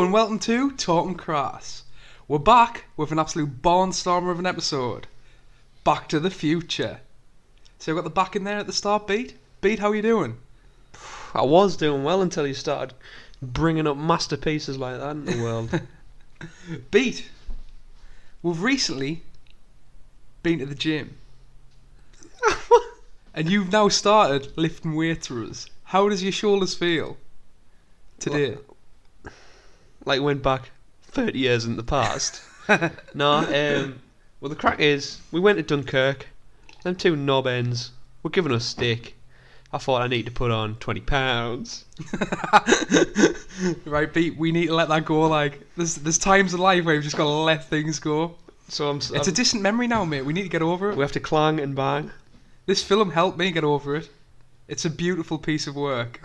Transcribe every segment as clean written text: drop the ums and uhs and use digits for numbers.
and welcome to Talking Crass. We're back with an absolute barnstormer of an episode. Back to the future. So we've got the back in there at the start, Beat. Beat, how are you doing? I was doing well until you started bringing up masterpieces like that in the world. Beat, we've recently been to the gym. And you've now started lifting weights for us. How does your shoulders feel today? Like went back 30 years in the past. No, well the crack is, we went to Dunkirk. Them two knob ends were giving us stick. I thought I need to put on 20 pounds. Right, Pete, we need to let that go. Like, there's times in life where you've just got to let things go. So It's a distant memory now, mate. We need to get over it. we have to clang and bang. This film helped me get over it. It's a beautiful piece of work.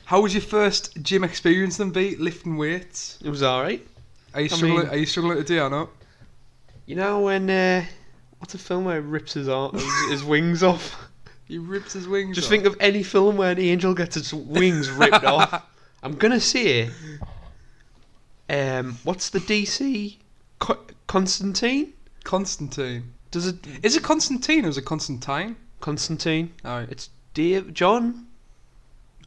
How was your first gym experience then, Pete? Lifting weights? It was alright. Are you struggling today or not? You know when, what's a film where he rips his wings off? He rips his wings Just off. think of any film where an angel gets its wings ripped off. I'm gonna say, what's the DC? Constantine? Constantine. Does it? Is it Constantine or is it Constantine? Constantine. Alright. It's John.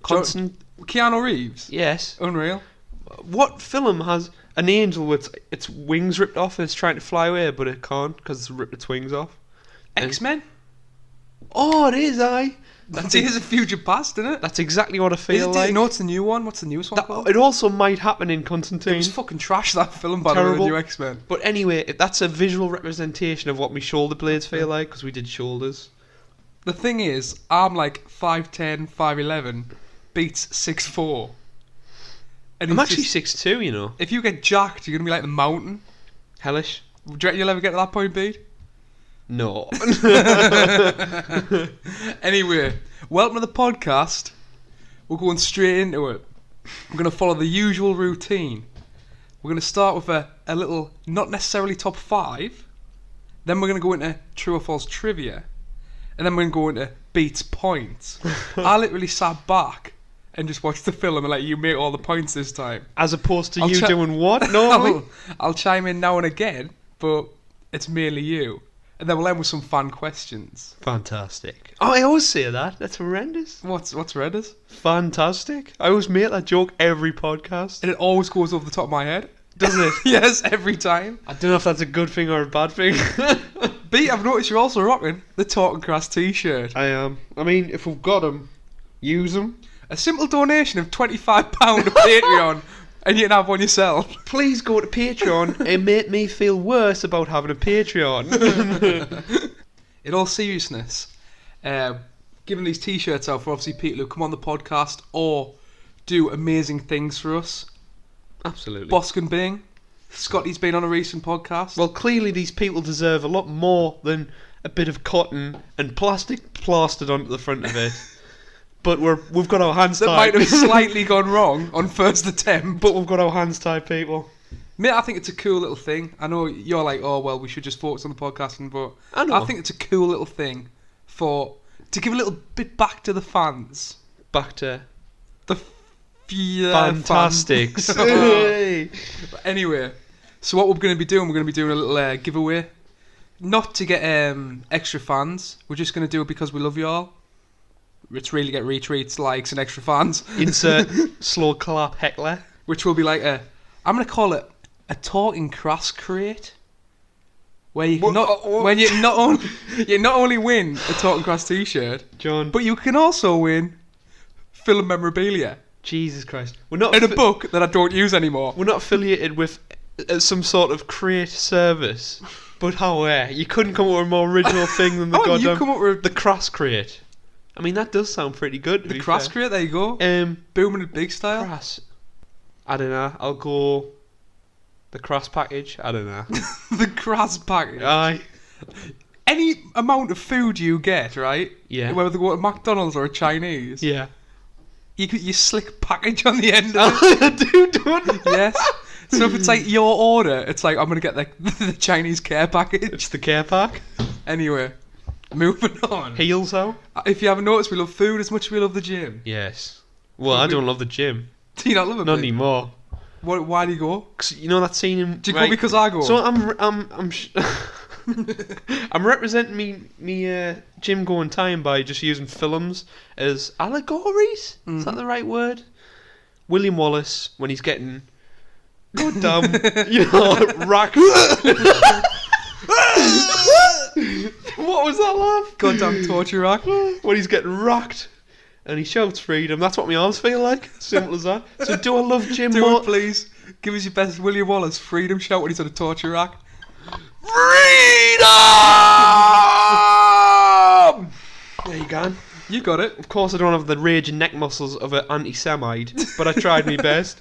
Keanu Reeves? Yes. Unreal. What film has an angel with its wings ripped off and it's trying to fly away but it can't because it's ripped its wings off? X-Men? Oh, it is, aye. That is a future past, isn't it? That's exactly what I feel like. No, it's the new one. What's the newest one called? It also might happen in It Constantine. was fucking trash, that film, by the way, the Terrible. new X-Men. But anyway, that's a visual representation of what my shoulder blades feel like because we did shoulders. The thing is, I'm like 5'10", 5'11", Beats 6'4". And I'm he's actually just- 6'2", you know. If you get jacked, you're going to be like the mountain. Hellish. Do you reckon you'll ever get to that point, Beat? No. Anyway, welcome to the podcast. We're going straight into it. We're going to follow the usual routine. We're going to start with a little, not necessarily top 5. Then we're going to go into true or false trivia. And then we're going to go into Beats points. I literally sat back and just watched the film and let you make all the points this time. As opposed to I'll you ch- doing what normally? I'll chime in now and again, but it's mainly you. And then we'll end with some fun questions. Fantastic. Oh, I always say that. That's horrendous. What's red is? Fantastic. I always make that joke every podcast. And it always goes over the top of my head. Does it? Yes, every time. I don't know if that's a good thing or a bad thing. B, I've noticed you're also rocking the Talking Crass t-shirt. I am. I mean, if we've got them, use them. A simple donation of £25 to Patreon and you can have one yourself. Please go to Patreon and make me feel worse about having a Patreon. In all seriousness, giving these t-shirts out for obviously people who come on the podcast or do amazing things for us. Absolutely. Boskin Bing, Scotty's been on a recent podcast. Well, clearly these people deserve a lot more than a bit of cotton and plastic plastered onto the front of it. But we've got our hands that tied. might have slightly gone wrong on first attempt. But we've got our hands tied, people. Mate, I think it's a cool little thing. I know you're like, oh, well, we should just focus on the podcasting, but I know. I think it's a cool little thing to give a little bit back to the fans. Back to The Fantastics. fans. Hey. But anyway, so what we're going to be doing, a little giveaway. Not to get extra fans. We're just going to do it because we love you all. It's really get retweets, likes, and extra fans. Insert slow clap heckler. Which will be like I'm going to call it a Talking Crass crate. Where you can not only win a Talking Crass t-shirt, John. but you can also win film memorabilia Jesus Christ. We're not in a book that I don't use anymore. We're not affiliated with some sort of crate service. But how you couldn't come up with a more original thing than the You goddamn come up with the Crass crate. I mean, that does sound pretty good. the Crass crate. There you go. Booming in big style. Crass. I don't know. I'll go the Crass package. I don't know. The Crass package. Aye. Any amount of food you get, right? Yeah. Whether they go to McDonald's or a Chinese, Yeah. you slick package on the end of it. I do, don't I? Yes. So if it's like your order, it's like I'm gonna get the Chinese care package. It's the care pack. Anyway, moving on. Heels, though? If you haven't noticed, we love food as much as we love the gym. Yes. Well, I don't love the gym. Do you not love it? Not mate? anymore. Why do you go? 'Cause you know that scene in... Do you go because I go? So I'm I'm representing me gym going time by just using films as allegories. Is that the right word? William Wallace, when he's getting goddamn, racked. What was that laugh? Goddamn torture rack. When he's getting racked and he shouts freedom. That's what my arms feel like. Simple as that. So do I love Jim Do more? it, please. Give us your best William Wallace freedom shout when he's on a torture rack. Freedom! There you go. You got it. Of course, I don't have the rage and neck muscles of an anti-Semite, but I tried my best.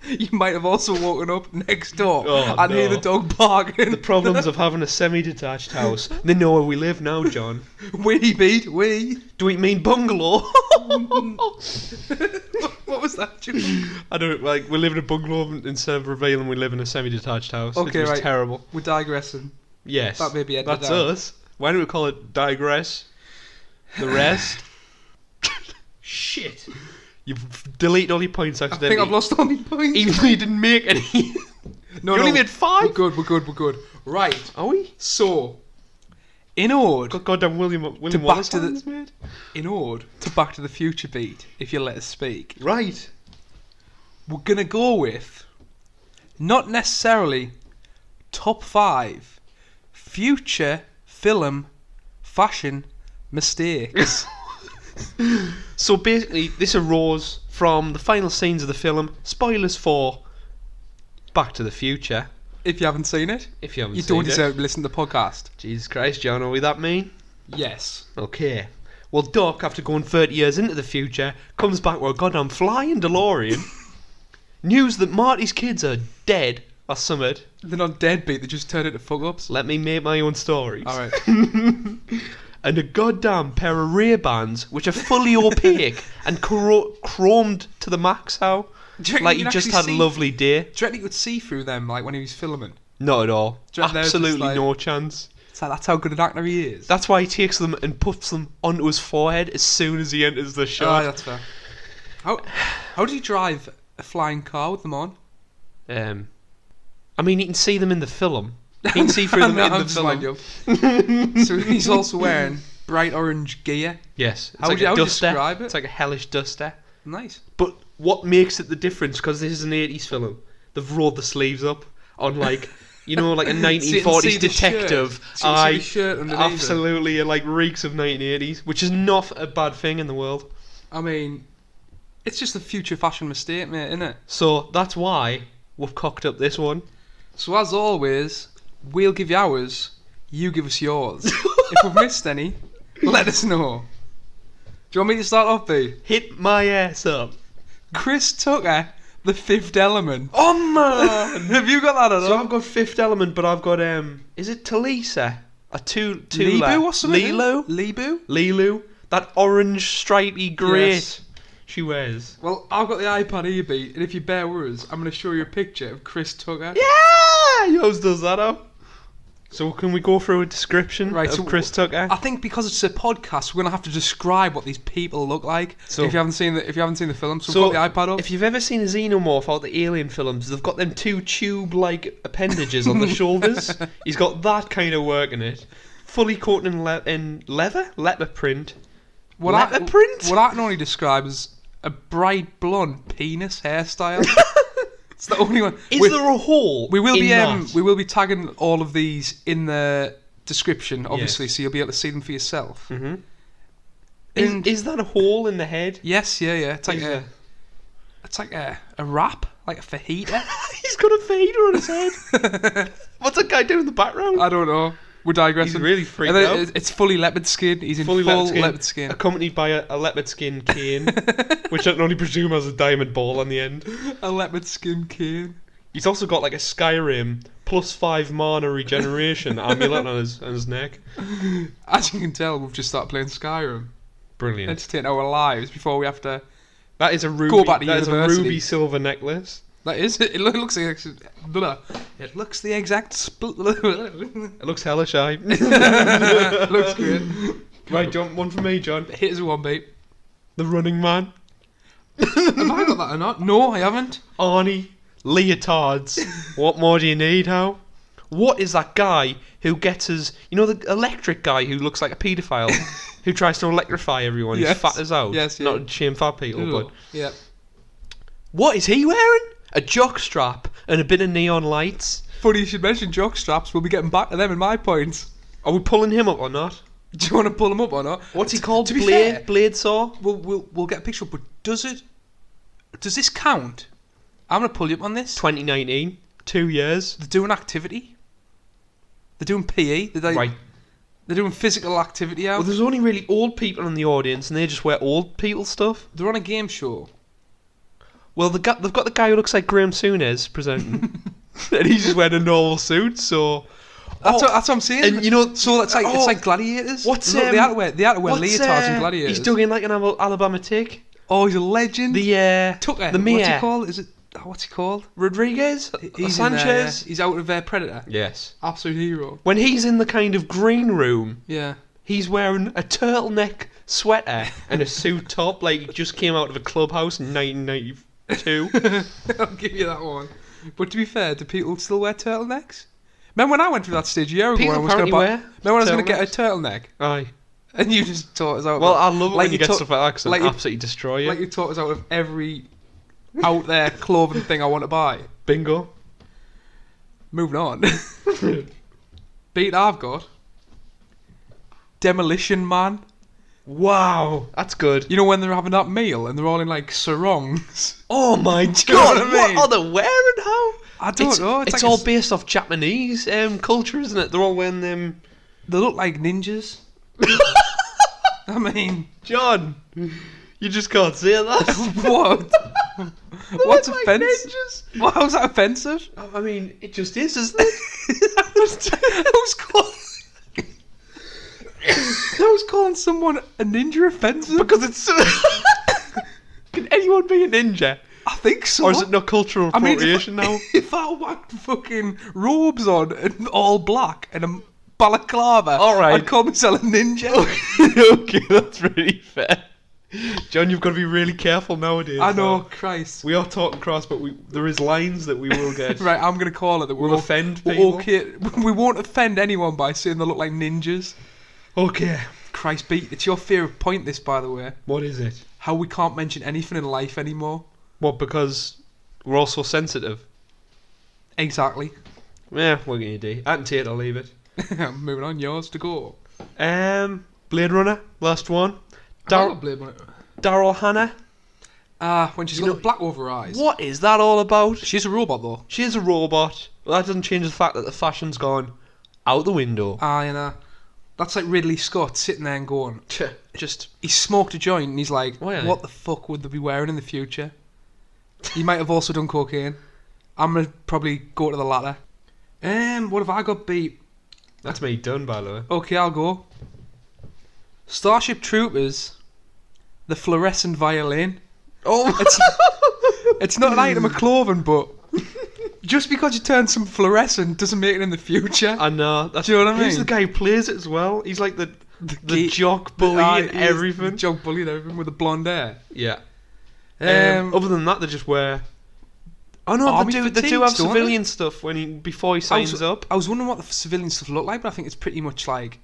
You might have also woken up next door Oh, and hear no. the dog barking. The problems of having a semi-detached house. They know where we live now, John. We beat, we. Do we mean bungalow? What was that, Jim? I don't like. We live in a bungalow instead of revealing we live in a semi-detached house. Okay, it was right. terrible. We're digressing. Yes, That may be edited that's out. us. Why don't we call it digress? The rest. Shit. You've deleted all your points I accidentally. think I've lost all my points. Even though you didn't make any. No, you only made 5. We're good. Right. Are we? So, in order Got goddamn William back Wallace to the- fans, mate. in order to Back to the Future beat, if you let us speak, Right. we're gonna go with not necessarily top 5 future film fashion mistakes. So basically, this arose from the final scenes of the film. Spoilers for Back to the Future. If you haven't seen it, If you haven't you seen don't it. deserve to listen to the podcast. Jesus Christ, John, are we that mean? Yes. Okay. Well, Doc, after going 30 years into the future, comes back with a goddamn flying DeLorean. News that Marty's kids are dead or summit. They're not deadbeat, they just turned into fuck-ups. Let me make my own stories. Alright. And a goddamn pair of Ray-Bans, which are fully opaque and chromed to the max, how? Do you reckon Like you he can just actually had a see- lovely day. Do you reckon you could see through them, like, when he was filming? Not at all. Do you reckon they're just Absolutely like- no chance. So that's how good an actor he is. That's why he takes them and puts them onto his forehead as soon as he enters the Oh, shot. that's fair. How did he drive a flying car with them on? I mean, you can see them in the film. You can see through them No, in I'm the just film. mind you. So he's also wearing bright orange gear. Yes. It's How like would you a duster. describe it? It's like a hellish duster. Nice. But what makes it the difference, because this is an 80s film, they've rolled the sleeves up on like, you know, like a So you can 1940s see the detective. shirt. So you can see the shirt underneath it. Absolutely, it like reeks of 1980s, which is not a bad thing in the world. I mean, it's just a future fashion mistake, mate, isn't it? So that's why we've cocked up this one. So as always, we'll give you ours, you give us yours. If we've missed any, let us know. Do you want me to start off, B? Hit my ass up. Chris Tucker, The Fifth Element. Oh man! Have you got that at So all? I've got Fifth Element, but I've got is it Talisa? A two Libu or something? Lilu? Libu? Lilu? That orange stripy great Yes. she wears. Well, I've got the iPad here, B, and if you bear with us, I'm going to show you a picture of Chris Tucker. Yeah! Yours does that up. So can we go through a description Right, of so Chris Tucker? I think because it's a podcast, we're gonna have to describe what these people look like. So- if you haven't seen the film, so, So, we've got the iPad up. if you've ever seen a xenomorph out the Alien films, they've got them 2 tube-like appendages on the shoulders. He's got that kind of work in it. Fully coated in leopard print. Leopard print? What I can only describe as a bright blonde penis hairstyle. It's the only one. Is there a hole? We will in be that? we will be tagging all of these in the description, obviously, so you'll be able to see them for yourself. Mm-hmm. And- Is that a hole in the head? Yes, yeah. It's like Is it's like a wrap, like a fajita. He's got a fader on his head. What's that guy doing in the background? I don't know. We're digressing. He's really freaked And then out. It's fully leopard skin. He's in Fully full leopard skin, leopard skin. accompanied by a leopard skin cane, which I can only presume has a diamond ball on the end. A leopard skin cane. He's also got like a Skyrim +5 mana regeneration amulet on his neck. As you can tell, we've just started playing Skyrim. Brilliant. Let's take our lives before we have to. That is a ruby. Go back to that is a university. ruby silver necklace. That is it. It looks the it looks the exact. It looks hella shy. Looks great. Right, John. One for me, John. Here's one, beat. The Running Man. Have I got that or not? No, I haven't. Arnie, leotards. What more do you need, how? What is that guy who gets his... You know the electric guy who looks like a paedophile? Who tries to electrify everyone? Yes. He's fat as out. Yes, yeah. Not to shame fat people, but... Yeah. What is he wearing? A jock strap and a bit of neon lights. Funny you should mention jock straps. We'll be getting back to them in my points. Are we pulling him up or not? Do you want to pull them up or not? What's he called? To be fair, Blade saw? we'll get a picture up, but does this count? I'm going to pull you up on this. 2019. 2 years. They're doing activity. They're doing PE. Right. They're doing physical activity out. Well, there's only really old people in the audience, and they just wear old people stuff. They're on a game show. Well, they've got the guy who looks like Graham Souness presenting, and he's just wearing a normal suit. So that's what I'm saying. And you know, so it's like gladiators. What's Look, they had to wear leotards and gladiators. He's doing like an Alabama tick. Oh, he's a legend. Tucker. The mayor. What's he called? Is it? What's he called? Rodriguez? He's Sanchez? He's out of Predator. Yes. Absolute hero. When he's in the kind of green room, yeah, he's wearing a turtleneck sweater and a suit top like he just came out of a clubhouse in 1992. I'll give you that one. But to be fair, do people still wear turtlenecks? Remember when I went through that stage a year ago? People when I was apparently gonna wear remember when I was going to get a turtleneck? Aye. And you just taught us out. Well, I love it like when you get stuff like that because like it'll absolutely destroy you. Like you taught us out of every out there clothing thing I want to buy. Bingo. Moving on. Beat I've got Demolition Man. Wow, that's good. You know when they're having that meal and they're all in like sarongs? Oh my you know god, what I mean? what are they wearing, how? I don't know. It's like all based off Japanese culture, isn't it? They're all wearing them... They look like ninjas. I mean... John, you just can't say that. What? What's like offensive? ninjas. Well, how's that offensive? I mean, it just is, isn't it? Who's calling someone a ninja offensive? Because it's... Can anyone be a ninja? I think so. Or is it not cultural appropriation now? If I whacked fucking robes on and all black and a balaclava, Alright. I'd call myself a ninja. Okay, that's really fair. John, you've got to be really careful nowadays. I know, though. Christ. We are talking cross, but there is lines that we will get. Right, I'm going to call it that We'll offend people. Okay, we won't offend anyone by saying they look like ninjas. Okay. Christ, beat. It's your favourite point, this, by the way. What is it? How we can't mention anything in life anymore. What, because we're all so sensitive? Exactly. Yeah, what can you do? I can take it or leave it. Moving on, yours to go. Blade Runner, last one. Daryl Hannah. When she's got the black over her eyes. What is that all about? She's a robot, though. She is a robot. Well, that doesn't change the fact that the fashion's gone out the window. You know. That's like Ridley Scott sitting there and going, he smoked a joint and he's like, what the fuck would they be wearing in the future? He might have also done cocaine. I'm going to probably go to the latter. What have I got beat? That's me done, by the way. Okay, I'll go. Starship Troopers, the fluorescent violin. Oh, it's not an item of clothing, but just because you turn some fluorescent doesn't make it in the future. I know. Do you know what I mean? Who's the guy who plays it as well? He's like the jock bully and everything. Jock bully and everything with the blonde hair. Yeah. Other than that, they just wear... Oh no, they do have civilian stuff before he signs up. I was wondering what the civilian stuff looked like, but I think it's pretty much like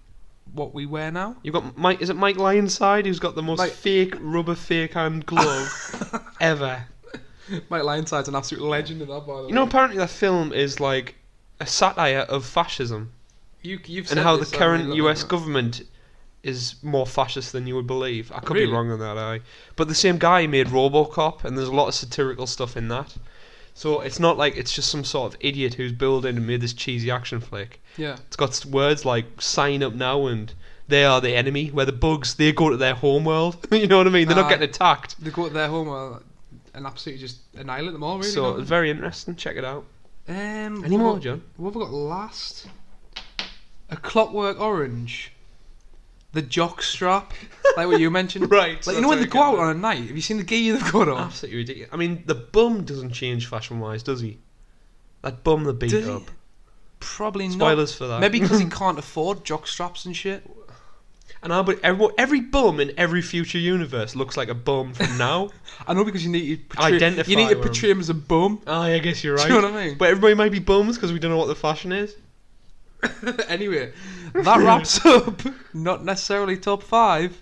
what we wear now. You've got Mike. Is it Mike Lyonside who's got the most fake rubber fake hand glove ever? Mike Lyonside's an absolute legend in that, by the way. You know, apparently that film is like a satire of fascism. You've and how the current US government is more fascist than you would believe. I could be wrong on that, but the same guy made RoboCop, and there's a lot of satirical stuff in that. So it's not like it's just some sort of idiot who's building and made this cheesy action flick. Yeah. It's got words like sign up now and they are the enemy, where the bugs, they go to their home world. You know what I mean? They're not getting attacked. They go to their home world and absolutely just annihilate them all, really. So it's very interesting. Check it out. Any more, John? What have we got last? A Clockwork Orange. The jock strap, like what you mentioned. Right. Like, you know when they go out on a night, have you seen the gear they've got on? Absolutely ridiculous. I mean, the bum doesn't change fashion-wise, does he? That bum that beat up. Probably not. Spoilers for that. Maybe because he can't afford jock straps and shit. And but every bum in every future universe looks like a bum from now. I know, because you need to portray, Identify you need to with portray him as a bum. Oh, I guess you're right. Do you know what I mean? But everybody might be bums because we don't know what the fashion is. Anyway, that wraps up not necessarily top 5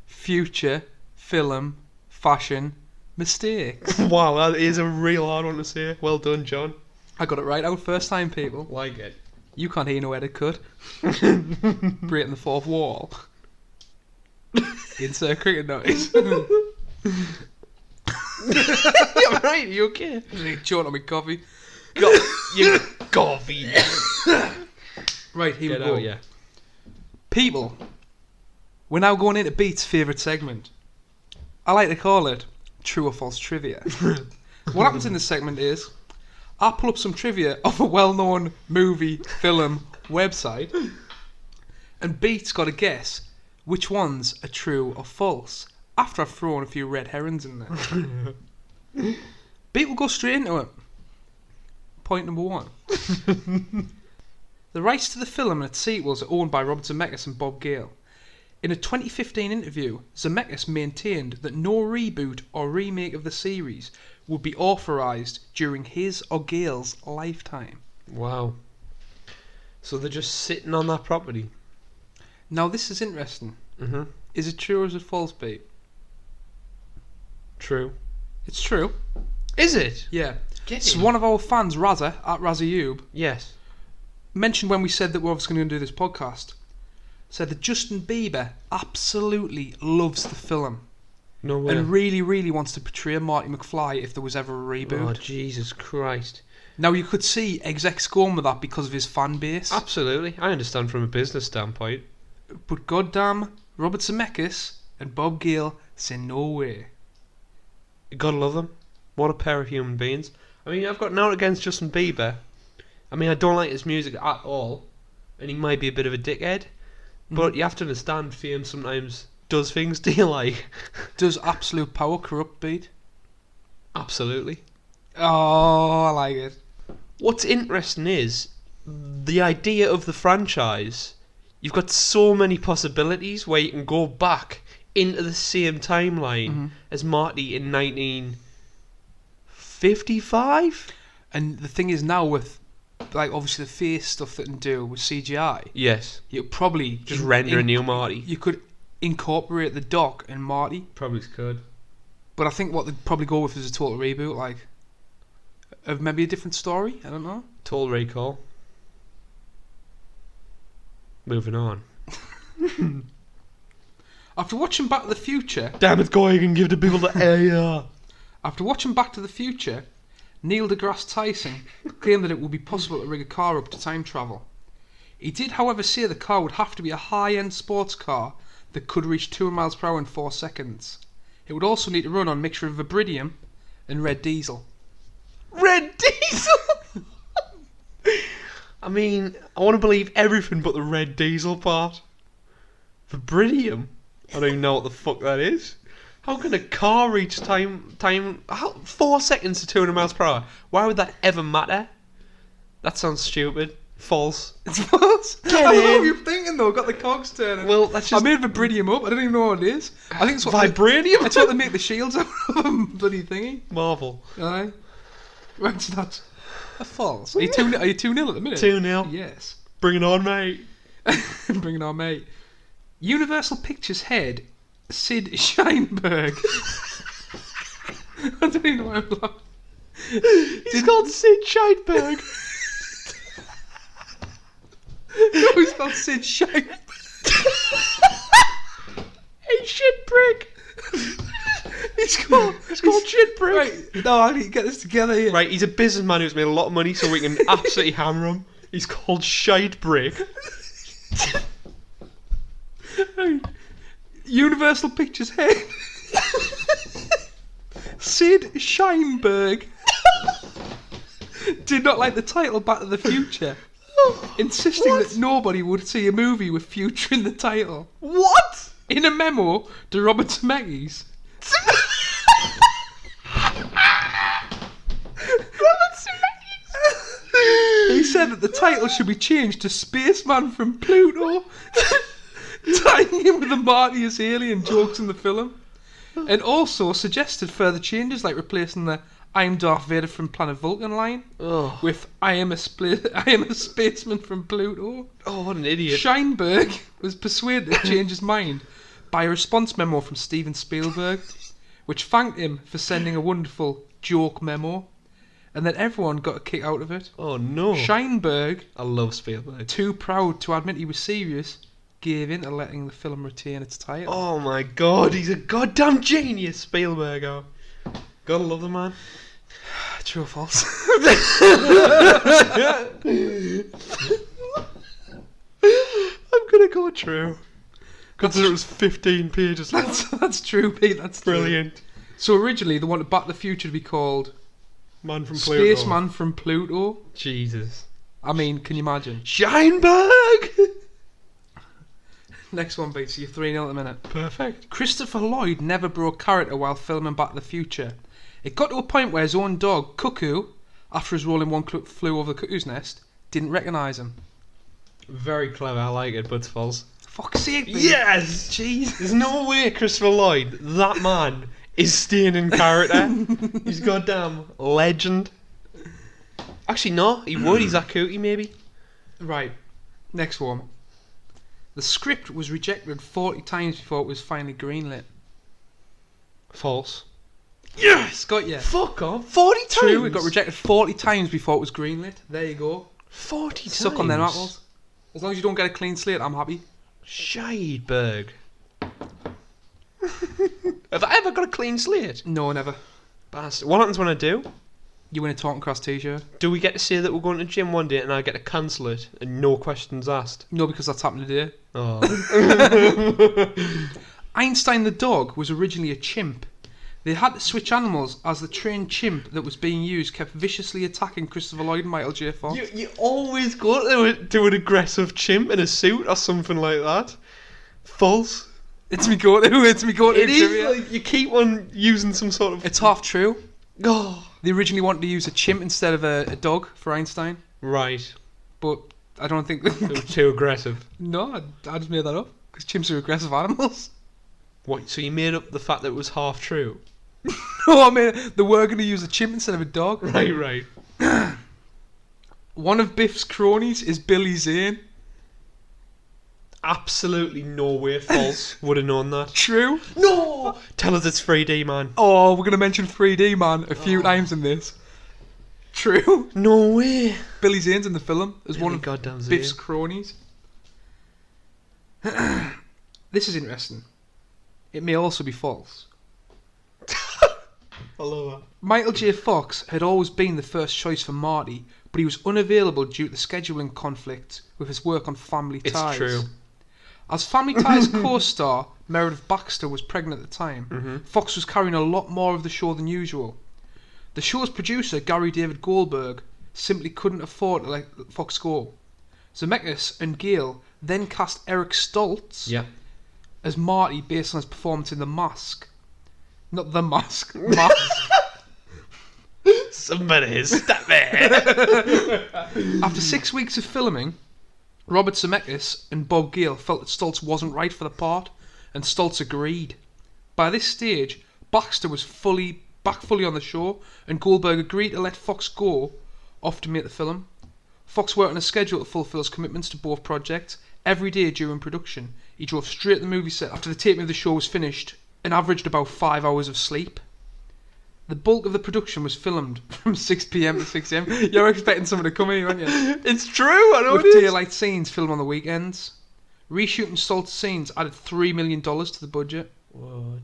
future film fashion mistakes. Wow, that is a real hard one to say. Well done, John. I got it right out first time, people. Like it. You can't hear no edit cut. Breaking the fourth wall. Insert cricket noise. You're right, you okay? I need to choke on my coffee. You coffee. Right, here Get we go. out, yeah. People, we're now going into Beat's favourite segment. I like to call it True or False Trivia. What happens in this segment is I pull up some trivia of a well-known movie, film, website, and Beat's got to guess which ones are true or false after I've thrown a few red herrings in there. Beat will go straight into it. Point number 1. The rights to the film and its sequels are owned by Robert Zemeckis and Bob Gale. In a 2015 interview, Zemeckis maintained that no reboot or remake of the series would be authorised during his or Gale's lifetime. Wow. So they're just sitting on that property. Now this is interesting. Mm-hmm. Is it true or is it false, Beat? True. It's true. Is it? Yeah. Get So him. one of our fans, Razza, at Razzayoob, Yes. mentioned when we said that we're obviously going to do this podcast, said that Justin Bieber absolutely loves the film No way. and really, really wants to portray Marty McFly if there was ever a Oh, reboot. Jesus Christ. Now you could see execs going with that because of his fan base, Absolutely. I understand from a business standpoint. but goddamn, Robert Zemeckis and Bob Gale say no way. You gotta love them. What a pair of human beings. I mean, I've got nothing against Justin Bieber. I mean, I don't like his music at all, and he might be a bit of a dickhead, but you have to understand fame sometimes does things to you like. Does absolute power corrupt, Beat? Absolutely. Oh, I like it. What's interesting is the idea of the franchise. You've got so many possibilities where you can go back into the same timeline as Marty in 1955. And the thing is now with, like, obviously the face stuff that can do with CGI, Yes. you probably Just render a new Marty. You could incorporate the Doc and Marty, Probably could. but I think what they'd probably go with is a total reboot, like of maybe a different story. I don't know. Total Recall. Moving on. After watching Back to the Future, Damn it, Goy, you can give the people the air. after watching Back to the Future, Neil deGrasse Tyson claimed that it would be possible to rig a car up to time travel. He did, however, say the car would have to be a high-end sports car that could reach 200 miles per hour in 4 seconds. It would also need to run on a mixture of Vibridium and red diesel. Red Diesel! I mean, I want to believe everything but the Red Diesel part. Vibridium? I don't even know what the fuck that is. How can a car reach time 4 seconds to 200 miles per hour? Why would that ever matter? That sounds stupid. False. It's false. Get I don't know in. what you're thinking though. Got the cogs turning. Well, that's just I made Vibridium up. I don't even know what it is. I think it's what Vibranium. It's what they make the shields out of. Bloody thingy. Marvel. Aye. Right, so that's a false. Are you 2-0 at the minute? 2-0. Yes. Bring it on, mate. Bring it on, mate. Universal Pictures head Sid Sheinberg. I don't even know why I'm laughing. He's called Sid Sheinberg. No, he's not Sid Sheinberg. Hey, shit prick. It's called shit prick. Right, no, I need to get this together here. Right, he's a businessman who's made a lot of money, so we can absolutely hammer him. He's called Shite Brick. Right. Universal Pictures head Sid Sheinberg did not like the title Back to the Future, insisting that nobody would see a movie with future in the title. What? In a memo to Robert Zemeckis, he said that the title should be changed to Spaceman from Pluto, Time casting him with the Marty as alien jokes in the film, and also suggested further changes like replacing the "I am Darth Vader from Planet Vulcan" line with I am a spaceman from Pluto." Oh, what an idiot. Scheinberg was persuaded to change his mind by a response memo from Steven Spielberg, which thanked him for sending a wonderful joke memo, and that everyone got a kick out of it. Oh, no. Scheinberg, I love Spielberg. too proud to admit he was serious, gave in to letting the film retain its title. Oh, my God. He's a goddamn genius, Spielberg. Oh. Gotta love the man. True or false? I'm gonna go true. Consider it was 15 pages long. That's true, Pete. That's true. Brilliant. So originally they wanted Back to the Future to be called Man from Pluto. Spaceman from Pluto. Jesus. I mean, can you imagine? Scheinberg! Next one, Pete. So you're 3-0 at the minute. Perfect. Christopher Lloyd never broke character while filming Back to the Future. It got to a point where his own dog, Cuckoo, after his role in One Flew Over the Cuckoo's Nest, didn't recognise him. Very clever, I like it, but it's false. Fuck's sake, Pete. Yes! Jeez. There's no way Christopher Lloyd, that man, is staying in character. He's goddamn legend. Actually, no, he would. He's that cootie, maybe. Right. Next one. The script was rejected 40 times before it was finally greenlit. False. Yes! Got you. Fuck off. 40 times? True, it got rejected 40 times before it was greenlit. There you go. 40 times? Suck on them apples. As long as you don't get a clean slate, I'm happy. Scheidberg. Have I ever got a clean slate? No, never. Bastard. What happens when I do? You win a Talking Crass t-shirt. Do we get to say that we're going to the gym one day and I get to cancel it and no questions asked? No, because that's happened today. Oh. Einstein the dog was originally a chimp. They had to switch animals as the trained chimp that was being used kept viciously attacking Christopher Lloyd and Michael J. Fox. You always go to an aggressive chimp in a suit or something like that. False. It's me go-to. It's me go-to. It is trivia. like you keep on using some sort of... It's half true. Oh. They originally wanted to use a chimp instead of a dog for Einstein, Right. but I don't think... It was too aggressive. No, I just made that up, because chimps are aggressive animals. What, so you made up the fact that it was half true? No, I mean, they were going to use a chimp instead of a dog. Right. One of Biff's cronies is Billy Zane. Absolutely no way false. Would have known that. True. No! Tell us it's 3D, man. Oh, we're going to mention 3D Man a few times in this. True. No way. Billy Zane's in the film as one of goddamn Zane. Biff's cronies. This is interesting. It may also be false. I love that. Michael J. Fox had always been the first choice for Marty, but he was unavailable due to scheduling conflicts with his work on Family Ties. It's true. As Family Ties co-star Meredith Baxter was pregnant at the time, Fox was carrying a lot more of the show than usual. The show's producer, Gary David Goldberg, simply couldn't afford to let Fox go. Zemeckis and Gale then cast Eric Stoltz as Marty based on his performance in The Mask. Not The Mask. Mask. Somebody stop it. After 6 weeks of filming, Robert Zemeckis and Bob Gale felt that Stoltz wasn't right for the part, and Stoltz agreed. By this stage, Baxter was fully on the show, and Goldberg agreed to let Fox go off to make the film. Fox worked on a schedule to fulfill his commitments to both projects. Every day during production, he drove straight to the movie set after the taping of the show was finished and averaged about 5 hours of sleep. The bulk of the production was filmed from 6 p.m. to 6 a.m. You're expecting someone to come in, aren't you? It's true, I know With it is. daylight scenes filmed on the weekends. Reshooting Stoltz's scenes added $3 million to the budget. What?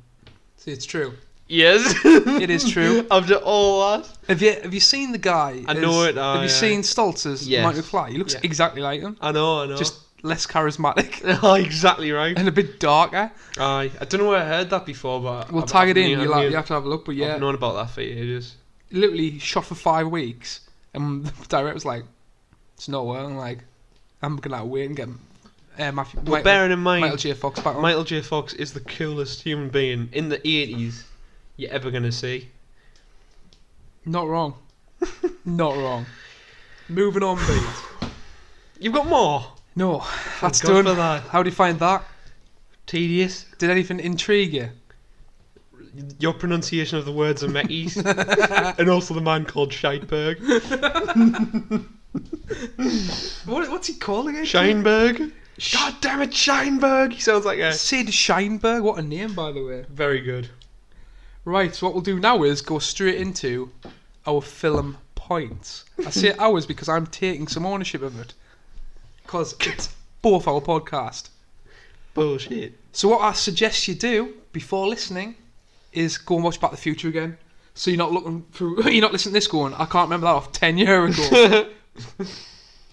See, it's true. Yes. It is true. After all that. Have you seen the guy? I know it. Have you seen Stoltz as Yes. Mike McFly? He looks exactly like him. I know. Just less charismatic Oh, exactly right. and a bit darker. Aye. I don't know where I heard that before, but... We'll tag it in. You have to have a look. But yeah, I've known about that for ages. literally shot for 5 weeks, and the director was like, "It's not working. Like, I'm gonna wait and get Bearing in mind, Michael J. Fox back on." Michael J. Fox is the coolest human being in the 80s you're ever going to see. Not wrong. Not wrong. Moving on, Pete. You've got more? No, that's God done. for that. How do you find that? Tedious. Did anything intrigue you? Your pronunciation of the words are Meckies. And also the man called Scheidberg. What's he calling it? Scheinberg. God damn it, Scheinberg. He sounds like a... Sid Scheinberg. What a name, by the way. Very good. Right, so what we'll do now is go straight into our film points. I say ours because I'm taking some ownership of it. Because it's both our podcast. Bullshit. So what I suggest you do before listening is go and watch Back to the Future again. So you're not looking through, you're not listening to this going, I can't remember that off 10 years ago.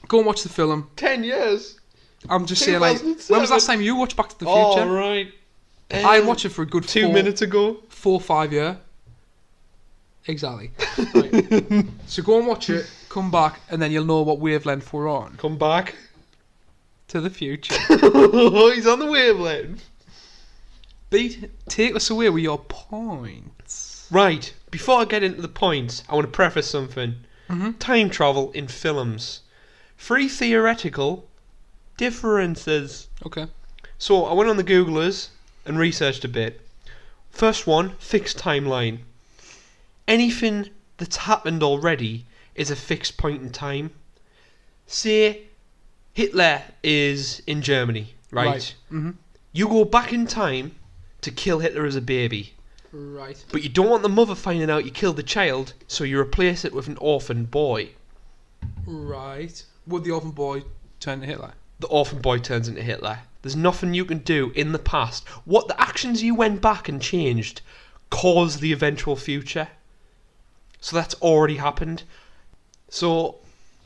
Go and watch the film. 10 years? I'm just saying, like, when was the last time you watched Back to the Future? Oh, right. I watched it for a good 2 minutes ago. 4 or 5 years. Exactly. Right. So go and watch it, come back, and then you'll know what wavelength we're on. Come back. To the future. He's on the wavelength. Beat, take us away with your points. Right, before I get into the points, I want to preface something. Mm-hmm. Time travel in films. 3 theoretical differences. Okay. So I went on the Googlers and researched a bit. First one, fixed timeline. Anything that's happened already is a fixed point in time. Say Hitler is in Germany, right? Mm-hmm. You go back in time to kill Hitler as a baby. Right. But you don't want the mother finding out you killed the child, so you replace it with an orphan boy. Right. Would the orphan boy turn to Hitler? The orphan boy turns into Hitler. There's nothing you can do in the past. What the actions you went back and changed cause the eventual future. So that's already happened. So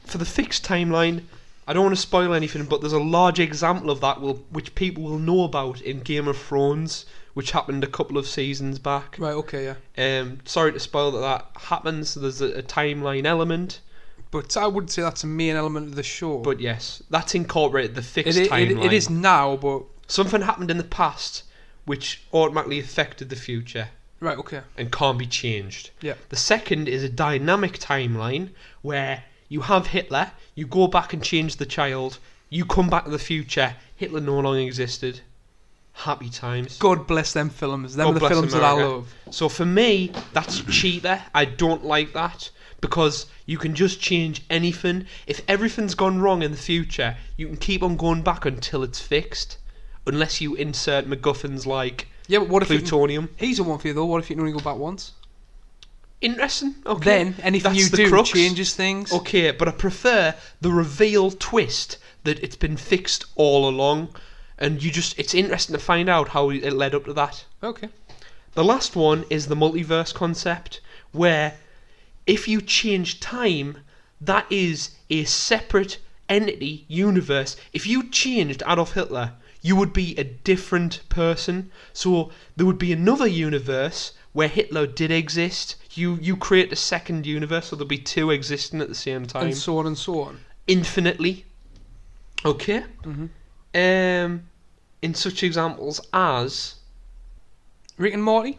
for the fixed timeline, I don't want to spoil anything, but there's a large example of that which people will know about in Game of Thrones, which happened a couple of seasons back. Right, okay, yeah. Sorry to spoil that happens. There's a timeline element. But I wouldn't say that's a main element of the show. But yes, that's incorporated the fixed it timeline. it is now, but... Something happened in the past which automatically affected the future Right, okay. and can't be changed. Yeah. The second is a dynamic timeline where you have Hitler, you go back and change the child, you come back to the future, Hitler no longer existed. Happy times. God bless them films. Them God are the bless films that I America. love. So for me, that's cheaper. I don't like that because you can just change anything. If everything's gone wrong in the future, you can keep on going back until it's fixed. Unless you insert MacGuffins like Yeah, but what if plutonium. Here's a one for you though. What if you can only go back once? Interesting. Okay. Then anything That's you the do crux. changes things. Okay, but I prefer the reveal twist that it's been fixed all along, and it's interesting to find out how it led up to that. Okay. The last one is the multiverse concept, where if you change time, that is a separate entity, universe. If you changed Adolf Hitler, you would be a different person. So there would be another universe where Hitler did exist. You create a second universe, so there'll be 2 existing at the same time. And so on and so on. Infinitely. Okay. Mm-hmm. In such examples as Rick and Morty.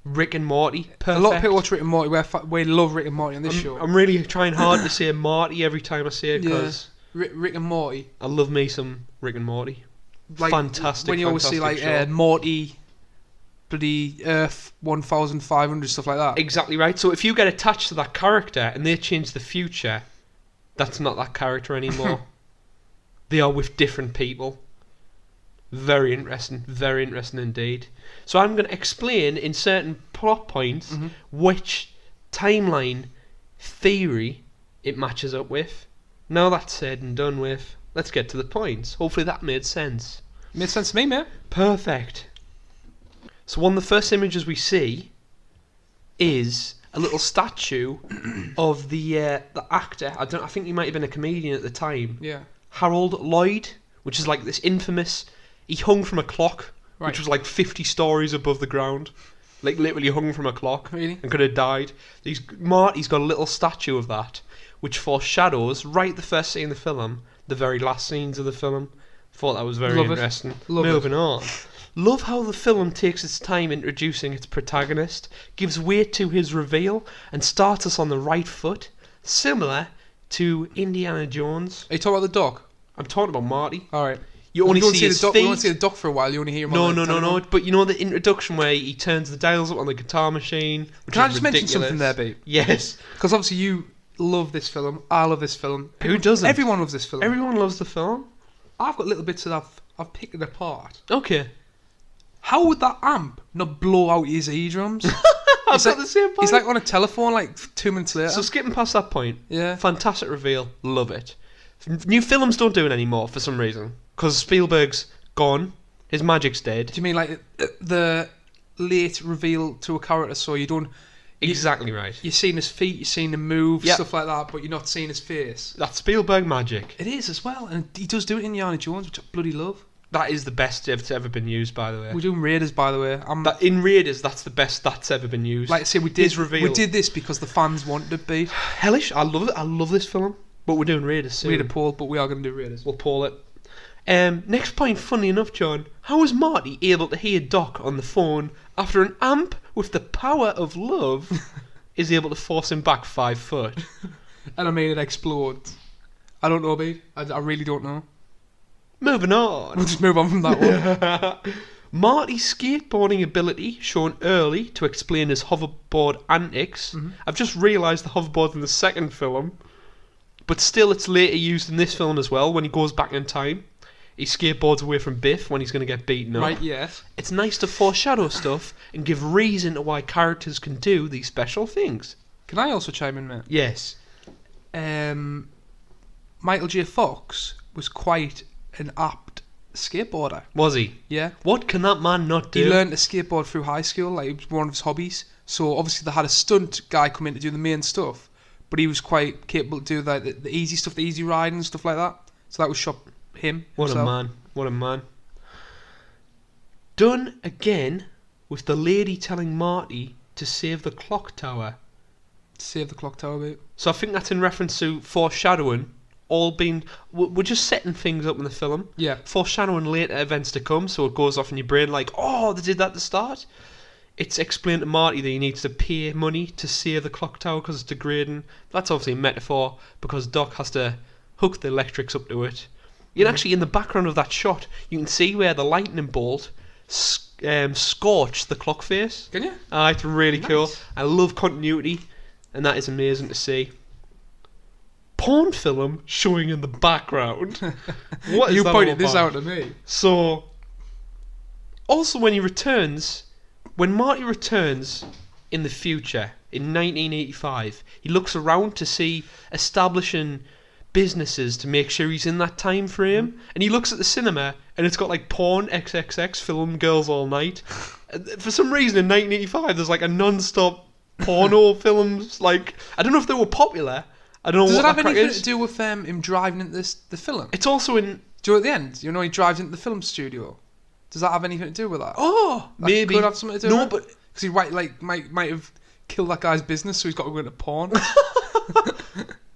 Rick and Morty. Perfect. A lot of people watch Rick and Morty. We love Rick and Morty on this show. I'm really trying hard to say Marty every time I say it because Rick and Morty. I love me some Rick and Morty. Like, Fantastic. When you always see like show. Morty, bloody Earth 1500 stuff like that. Exactly right. So if you get attached to that character and they change the future, that's not that character anymore. They are with different people. Very interesting indeed. So I'm going to explain in certain plot points which timeline theory it matches up with. Now that's said and done with, let's get to the points. Hopefully that made sense. Made sense to me, mate. Perfect. So one of the first images we see is a little statue of the actor. I think he might have been a comedian at the time. Yeah. Harold Lloyd, which is like this infamous. He hung from a clock, which was like 50 stories above the ground. Like literally hung from a clock. Really? And could have died. Marty's got a little statue of that, which foreshadows right the first scene of the film, the very last scenes of the film. Thought that was very interesting. Moving on. Love how the film takes its time introducing its protagonist, gives weight to his reveal, and starts us on the right foot, similar to Indiana Jones. Are you talking about the dog? I'm talking about Marty. Alright. You only don't see his the doc, feet. You don't see the doc for a while. You only hear him. No, on the no, no, no. telephone. But you know the introduction where he turns the dials up on the guitar machine. Which Can I is just ridiculous. mention something there, babe? Yes. Because obviously you love this film. I love this film. Who doesn't? Everyone loves this film. Everyone loves the film. I've got little bits that I've picked it apart. Okay. How would that amp not blow out his eardrums? I've got the same point. He's like on a telephone like 2 minutes later. So skipping past that point. Yeah. Fantastic reveal. Love it. New films don't do it anymore for some reason. Because Spielberg's gone. His magic's dead. Do you mean like the late reveal to a character so you don't... Exactly right. You're seeing his feet, you're seeing him move, Yep. stuff like that, but you're not seeing his face. That's Spielberg magic. It is as well, and he does do it in Indiana Jones, which I bloody love. That is the best that's ever been used, by the way. We're doing Raiders, by the way. In Raiders, that's the best that's ever been used. Like I say, we His reveal. did this because the fans wanted it, be. Hellish. I love it. I love this film. But we're doing Raiders soon. We had a poll, but we are going to do Raiders. We'll poll it. Next point, funny enough, John. How was Marty able to hear Doc on the phone after an amp with the power of love is able to force him back 5 foot? And I mean, it explodes. I don't know, babe. I really don't know. Moving on. We'll just move on from that one. Marty's skateboarding ability shown early to explain his hoverboard antics. Mm-hmm. I've just realised the hoverboard's in the second film, but still it's later used in this film as well when he goes back in time. He skateboards away from Biff when he's going to get beaten up. Right, yes. It's nice to foreshadow stuff and give reason to why characters can do these special things. Can I also chime in, mate? Yes. Michael J. Fox was quite an apt skateboarder. Was he? Yeah. What can that man not do? He learned to skateboard through high school, like it was one of his hobbies. So obviously they had a stunt guy come in to do the main stuff, but he was quite capable to do like the easy stuff, the easy riding and stuff like that. So that was shot him. What himself. a man. What a man. Done again with the lady telling Marty to save the clock tower. Save the clock tower, mate. So I think that's in reference to foreshadowing. All being, we're just setting things up in the film. Yeah. Foreshadowing later events to come, so it goes off in your brain like, oh, they did that at the start. It's explained to Marty that he needs to pay money to save the clock tower because it's degrading. That's obviously a metaphor because Doc has to hook the electrics up to it. You can actually, in the background of that shot, you can see where the lightning bolt scorched the clock face. Can you? It's really Nice. cool. I love continuity, and that is amazing to see. Porn film showing in the background. What is You that pointed all this about? out to me. So, also when Marty returns in the future, in 1985, he looks around to see establishing businesses to make sure he's in that time frame, and he looks at the cinema, and it's got like porn, XXX, film, girls all night. For some reason in 1985, there's like a non-stop porno films, like, I don't know if they were popular, I don't know Does what it have that crack anything is. to do with him driving into the film? It's also in, Do you know at the end? You know he drives into the film studio. Does that have anything to do with that? oh, That maybe. could have something to do No, with it? but Because he might have killed that guy's business, so he's got to go into porn.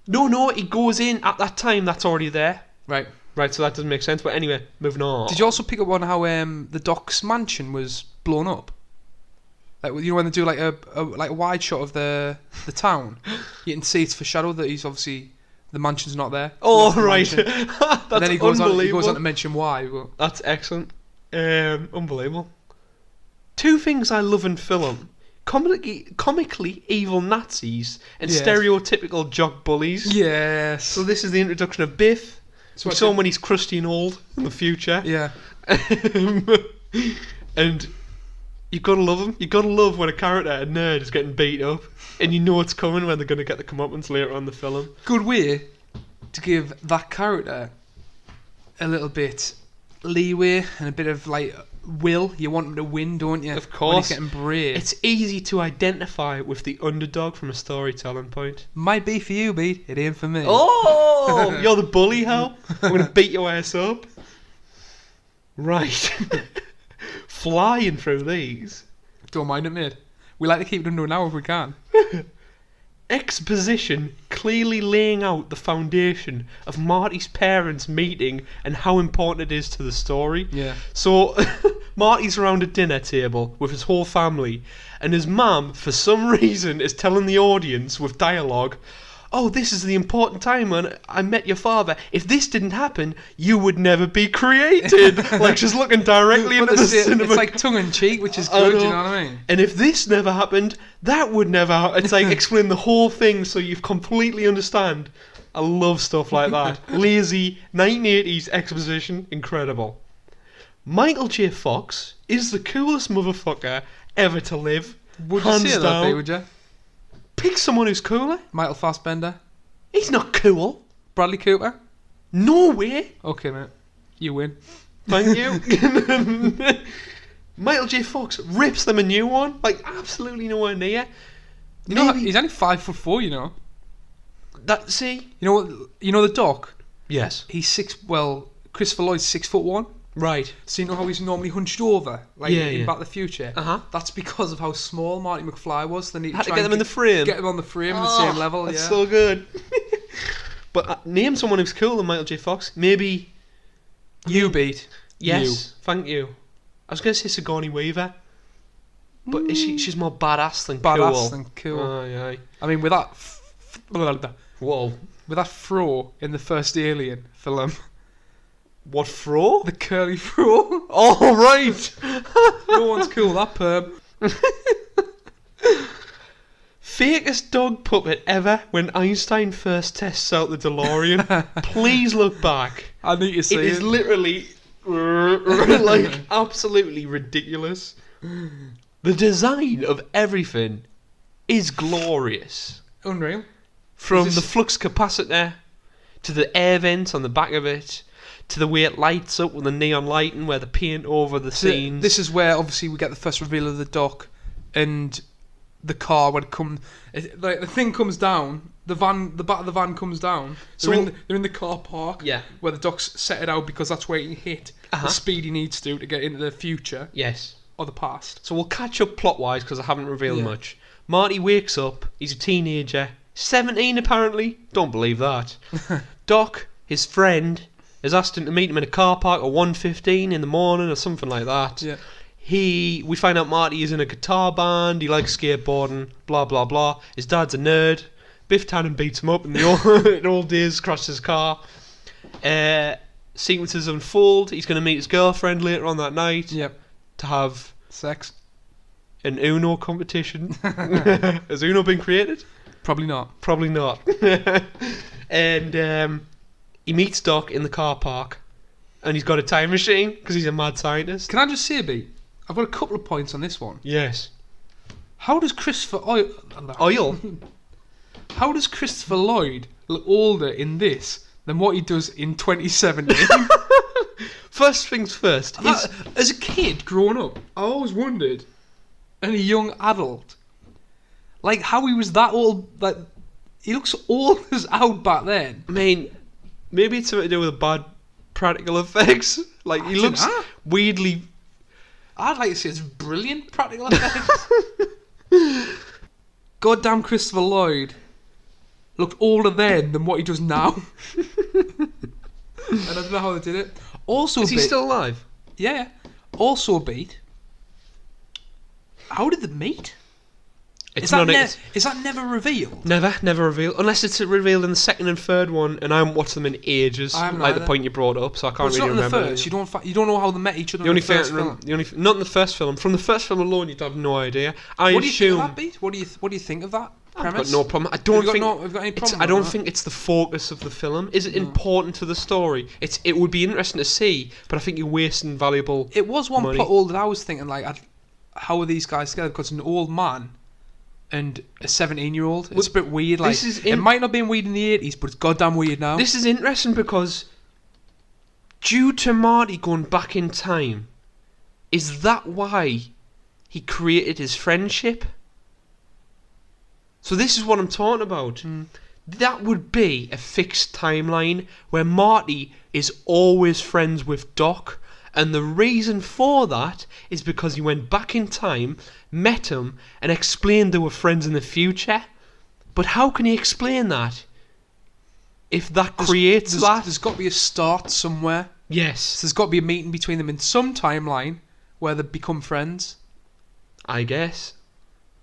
no, he goes in at that time that's already there. Right. Right, so that doesn't make sense. But anyway, moving on. Did you also pick up on how the Doc's mansion was blown up? Like, you know when they do like a wide shot of the town, you can see it's foreshadowed that he's obviously the mansion's not there. Oh, The right. mansion. That's And then he goes unbelievable. on to mention why. But That's excellent. Unbelievable. Two things I love in film. Comically evil Nazis and Yes. stereotypical jock bullies. yes. So this is the introduction of Biff. So We saw him when he's crusty and old in the future. Yeah. And you gotta love him. You gotta love when a character, a nerd, is getting beat up, and you know it's coming when they're gonna get the comeuppance later on in the film. Good way to give that character a little bit leeway and a bit of like will. You want him to win, don't you? Of course. When he's getting brave. It's easy to identify with the underdog from a storytelling point. Might be for you, Beat. It ain't for me. Oh, you're the bully, Hal. I'm gonna beat your ass up. Right. Flying through these. Don't mind it, mate. We like to keep it under an hour if we can. Exposition clearly laying out the foundation of Marty's parents meeting and how important it is to the story. Yeah. So, Marty's around a dinner table with his whole family, and his mum, for some reason, is telling the audience with dialogue, oh, this is the important time when I met your father. If this didn't happen, you would never be created. Like, she's looking directly into the cinema. It's like tongue-in-cheek, which is good, you know what I mean? And if this never happened, that would never happen. It's like, explain the whole thing so you completely understand. I love stuff like that. Lazy, 1980s exposition, incredible. Michael J. Fox is the coolest motherfucker ever to live. Would you say that, B, would you? Pick someone who's cooler. Michael Fassbender. He's not cool. Bradley Cooper. No way. Okay, mate. You win. Thank you. Michael J. Fox rips them a new one. Like, absolutely nowhere near. You know, he's only 5'4", you know. That, see? You know what? You know the Doc? Yes. He's Christopher Lloyd's 6'1". Right. So you know how he's normally hunched over, like in Back to the Future? Uh-huh. That's because of how small Marty McFly was. They need had to get them in the frame. Get him on the frame in the same level, that's yeah. so good. But name someone who's cooler than Michael J. Fox. Maybe... You beat. Yes, thank you. I was going to say Sigourney Weaver. But she's more badass than cool. Badass than cool. Aye. I mean, with that... Whoa. With that fro in the first Alien film... What fro? The curly fro. Oh, right. No one's cool, that perm. Fakest dog puppet ever when Einstein first tests out the DeLorean. Please look back. I need to see it. It is literally like absolutely ridiculous. The design of everything is glorious. Unreal. From the flux capacitor to the air vents on the back of it, to the way it lights up with the neon lighting where they paint over the scenes. This is where obviously we get the first reveal of the Doc and the car when like the thing comes down, the back of the van comes down. So they're in the car park, where the Doc's set it out because that's where he can hit the speed he needs to get into the future. Yes. Or the past. So we'll catch up plot wise because I haven't revealed much. Marty wakes up. He's a teenager, 17 apparently. Don't believe that. Doc, his friend, has asked him to meet him in a car park at 1:15 in the morning or something like that. Yeah. We find out Marty is in a guitar band, he likes skateboarding, blah blah blah. His dad's a nerd. Biff Tannen beats him up in the old days, crashes his car. Sequences unfold. He's going to meet his girlfriend later on that night. Yep. To have sex. An Uno competition. Has Uno been created? Probably not. Probably not. And he meets Doc in the car park, and he's got a time machine because he's a mad scientist. Can I just say, B? I've got a couple of points on this one. Yes. How does Christopher Oil? How does Christopher Lloyd look older in this than what he does in 2017? First things first. As a kid growing up, I always wondered, and a young adult, like how he was that old. Like he looks old as out back then. I mean, maybe it's something to do with bad practical effects. Like he looks weirdly. I'd like to say it's brilliant practical effects. Goddamn Christopher Lloyd looked older then than what he does now. And I don't know how they did it. Also, is he still alive? Yeah. Also, beat. How did they meet? Is that never revealed? Never revealed. Unless it's revealed in the second and third one, and I haven't watched them in ages. Like the point you brought up, so I can't really remember. Not in the first. You don't know how they met each other. Not in the first film. From the first film alone, you'd have no idea. What do you think of that, Beat? What do you think of that premise? I've got no problem. I don't think it's the focus of the film. Is it important to the story? It would be interesting to see, but I think you're wasting valuable. It was one money. plot hole that I was thinking how are these guys together? Because an old man and a 17-year-old. It's a bit weird. Like it might not have been weird in the 80s, but it's goddamn weird now. This is interesting because due to Marty going back in time, is that why he created his friendship? So this is what I'm talking about. That would be a fixed timeline where Marty is always friends with Doc. And the reason for that is because he went back in time, met him, and explained they were friends in the future. But how can he explain that? If that creates that? There's got to be a start somewhere. Yes. So there's got to be a meeting between them in some timeline where they become friends. I guess.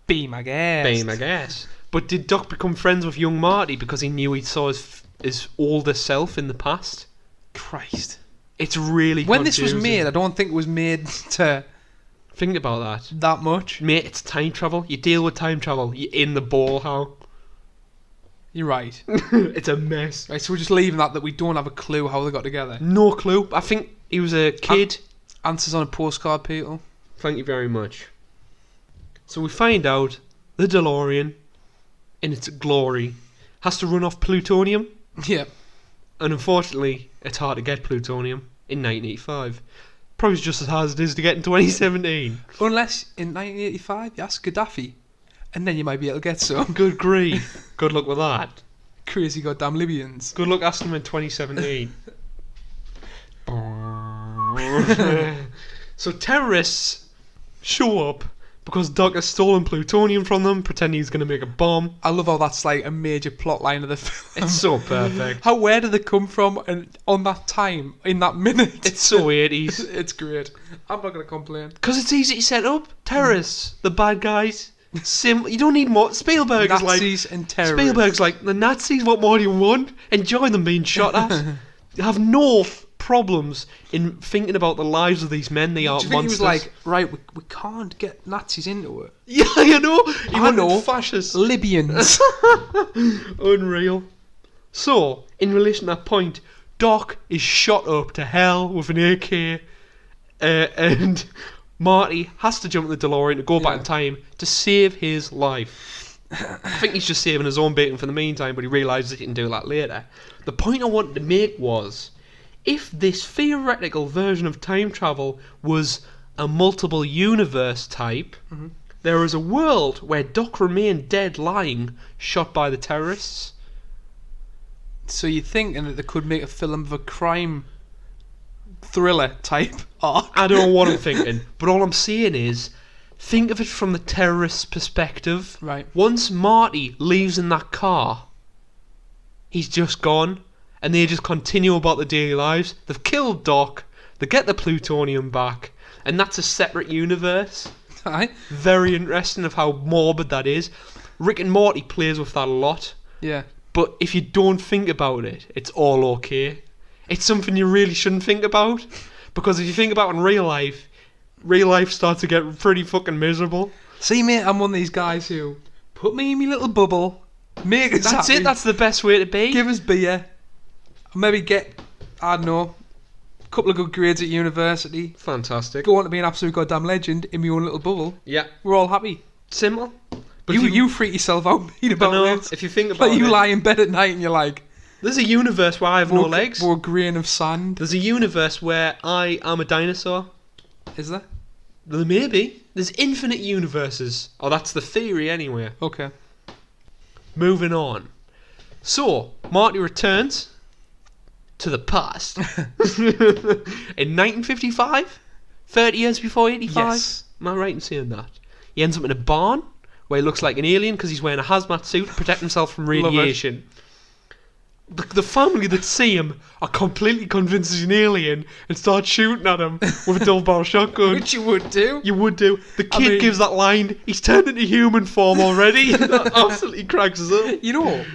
Be my guest. Be my guest. But did Doc become friends with young Marty because he knew he saw his older self in the past? Christ. It's really When this confusing. was made, I don't think it was made to Think about that. that much. Mate, it's time travel. You deal with time travel. You're in the ball, how? You're right. It's a mess. Right, so we're just leaving that we don't have a clue how they got together. No clue. I think he was a kid. Answers on a postcard, people. Thank you very much. So we find out the DeLorean, in its glory, has to run off plutonium. Yeah. And unfortunately, it's hard to get plutonium in 1985. Probably just as hard as it is to get in 2017. Unless in 1985 you ask Gaddafi, and then you might be able to get some. Good grief. Good luck with that. Crazy goddamn Libyans. Good luck asking them in 2017. So terrorists show up because Doc has stolen plutonium from them, pretending he's going to make a bomb. I love how that's like a major plot line of the film. It's so perfect. Where did they come from and on that time, in that minute? It's so 80s. It's great. I'm not going to complain. Because it's easy to set up. Terrorists, the bad guys. You don't need more. Spielberg Nazis is like... and terrorists. Spielberg's like, the Nazis, what more do you want? Enjoy them being shot at. You have no problems in thinking about the lives of these men. They are Do you think monsters. he was like, right, we can't get Nazis into it? Yeah, you know. He I wanted know. fascists. Libyans. Unreal. So, in relation to that point, Doc is shot up to hell with an AK, and Marty has to jump in the DeLorean to go back in time to save his life. I think he's just saving his own bacon for the meantime, but he realises he can do that later. The point I wanted to make was, if this theoretical version of time travel was a multiple universe type, there is a world where Doc remained dead lying, shot by the terrorists. So you're thinking that they could make a film of a crime thriller type arc? I don't know what I'm thinking, but all I'm saying is, think of it from the terrorist's perspective. Right. Once Marty leaves in that car, he's just gone, and they just continue about their daily lives. They've killed Doc, they get the plutonium back, and that's a separate universe. Aye. Very interesting of how morbid that is. Rick and Morty plays with that a lot, Yeah. but if you don't think about it, it's all okay. It's something you really shouldn't think about, because if you think about it in real life starts to get pretty fucking miserable. See, mate, I'm one of these guys who put me in my little bubble, make us That's happy, it, that's the best way to be. give us beer, maybe get, I don't know, a couple of good grades at university, Fantastic. go on to be an absolute goddamn legend in my own little bubble. Yeah, We're all happy. simple. But You freak yourself out being I about know, it. if you think about Like you it, lie in bed at night and you're like, there's a universe where I have no legs. for a grain of sand. There's a universe where I am a dinosaur. Is there? There may be. There's infinite universes. Oh, that's the theory anyway. Okay. Moving on. So, Marty returns to the past. In 1955? 30 years before 85? Yes. Am I right in saying that? He ends up in a barn where he looks like an alien because he's wearing a hazmat suit to protect himself from Love it. radiation. The family that see him are completely convinced he's an alien and start shooting at him with a double barrel shotgun. Which you would do. You would do. The kid mean- gives that line, he's turned into human form already. That absolutely cracks us up. You know,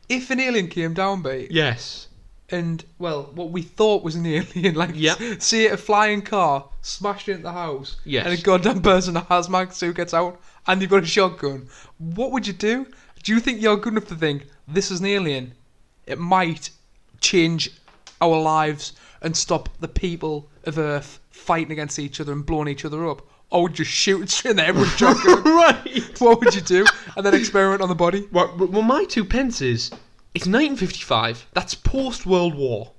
if an alien came down, babe, Yes. and, well, what we thought was an alien, like, Yep. see a flying car smashed into the house, Yes. and a goddamn person in a hazmat suit gets out, and you've got a shotgun, what would you do? Do you think you're good enough to think, this is an alien? It might change our lives and stop the people of Earth fighting against each other and blowing each other up. Or would you shoot it straight in the head with a shotgun? Right. What would you do? And then experiment on the body? Well, my 2 pence is, it's 1955. That's post-World War.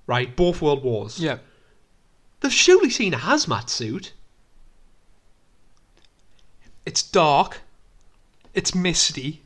Right? Both World Wars. Yeah. They've surely seen a hazmat suit. It's dark. It's misty.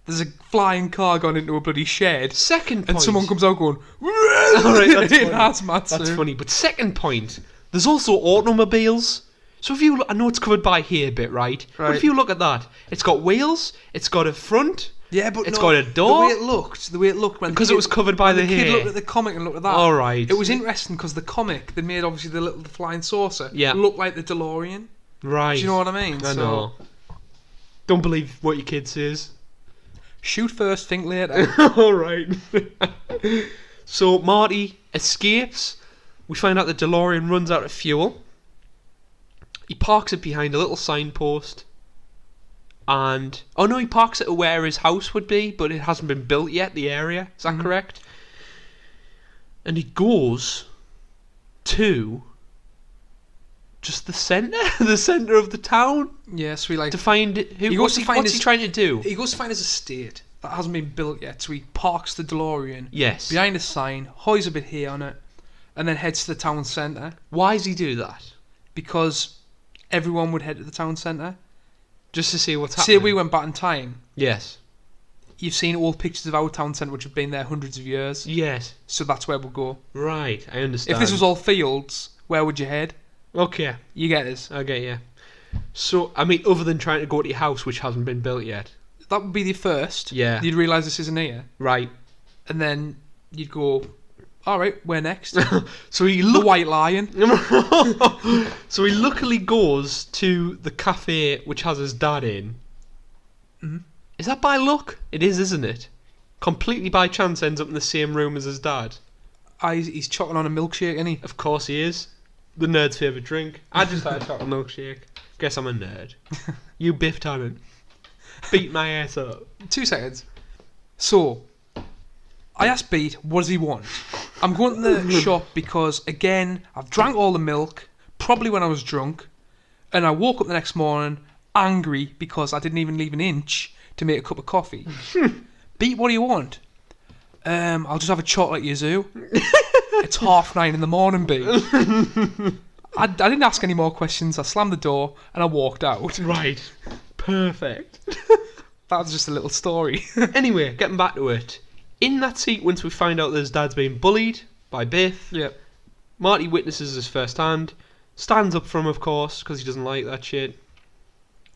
There's a flying car gone into a bloody shed. Second point. And someone comes out going, Alright, that's in funny. hazmat That's suit. funny. But second point, there's also automobiles. So if you look, I know it's covered by here a bit, right? But Right. if you look at that, it's got wheels, it's got a front, Yeah, but It's no, got a door? The way it looked when because the it was covered by when the the kid hair. looked at the comic and looked at that. All right. It was interesting because the comic they made obviously the little flying saucer Yeah. looked like the DeLorean. Right. Do you know what I mean? I know. Don't believe what your kid says. Shoot first, think later. Alright. So Marty escapes. We find out the DeLorean runs out of fuel. He parks it behind a little signpost. And... oh no, he parks it where his house would be, but it hasn't been built yet, the area. Is that correct? And he goes to just the centre? The centre of the town? Yeah, so he like... To find... who? What's he trying to do? He goes to find his estate that hasn't been built yet, so he parks the DeLorean Yes. behind a sign, hoys a bit here on it, and then heads to the town centre. Why does he do that? Because everyone would head to the town centre. Just to see what's happening. Say we went back in time. Yes. You've seen old pictures of our town centre which have been there hundreds of years. Yes. So that's where we'll go. Right, I understand. If this was all fields, where would you head? Okay. You get this. I get you. So, I mean, other than trying to go to your house, which hasn't been built yet. That would be the first. Yeah. You'd realise this isn't here. Right. And then you'd go, alright, where next? So he The White Lion. So he luckily goes to the cafe which has his dad in. Mm-hmm. Is that by luck? It is, isn't it? Completely by chance ends up in the same room as his dad. He's chocolate on a milkshake, isn't he? Of course he is. The nerd's favourite drink. I just had a chocolate milkshake. Guess I'm a nerd. You Biff Tannen. Beat my ass up. 2 seconds. So, I asked Beat, what does he want? I'm going to the shop because, again, I've drank all the milk, probably when I was drunk, and I woke up the next morning angry because I didn't even leave an inch to make a cup of coffee. Beat, what do you want? I'll just have a chocolate yazoo. It's 9:30 in the morning, Beat. I didn't ask any more questions. I slammed the door and I walked out. Right. Perfect. That was just a little story. Anyway, getting back to it. In that sequence, we find out that his dad's being bullied by Biff. Yep. Marty witnesses this firsthand. Stands up for him, of course, because he doesn't like that shit.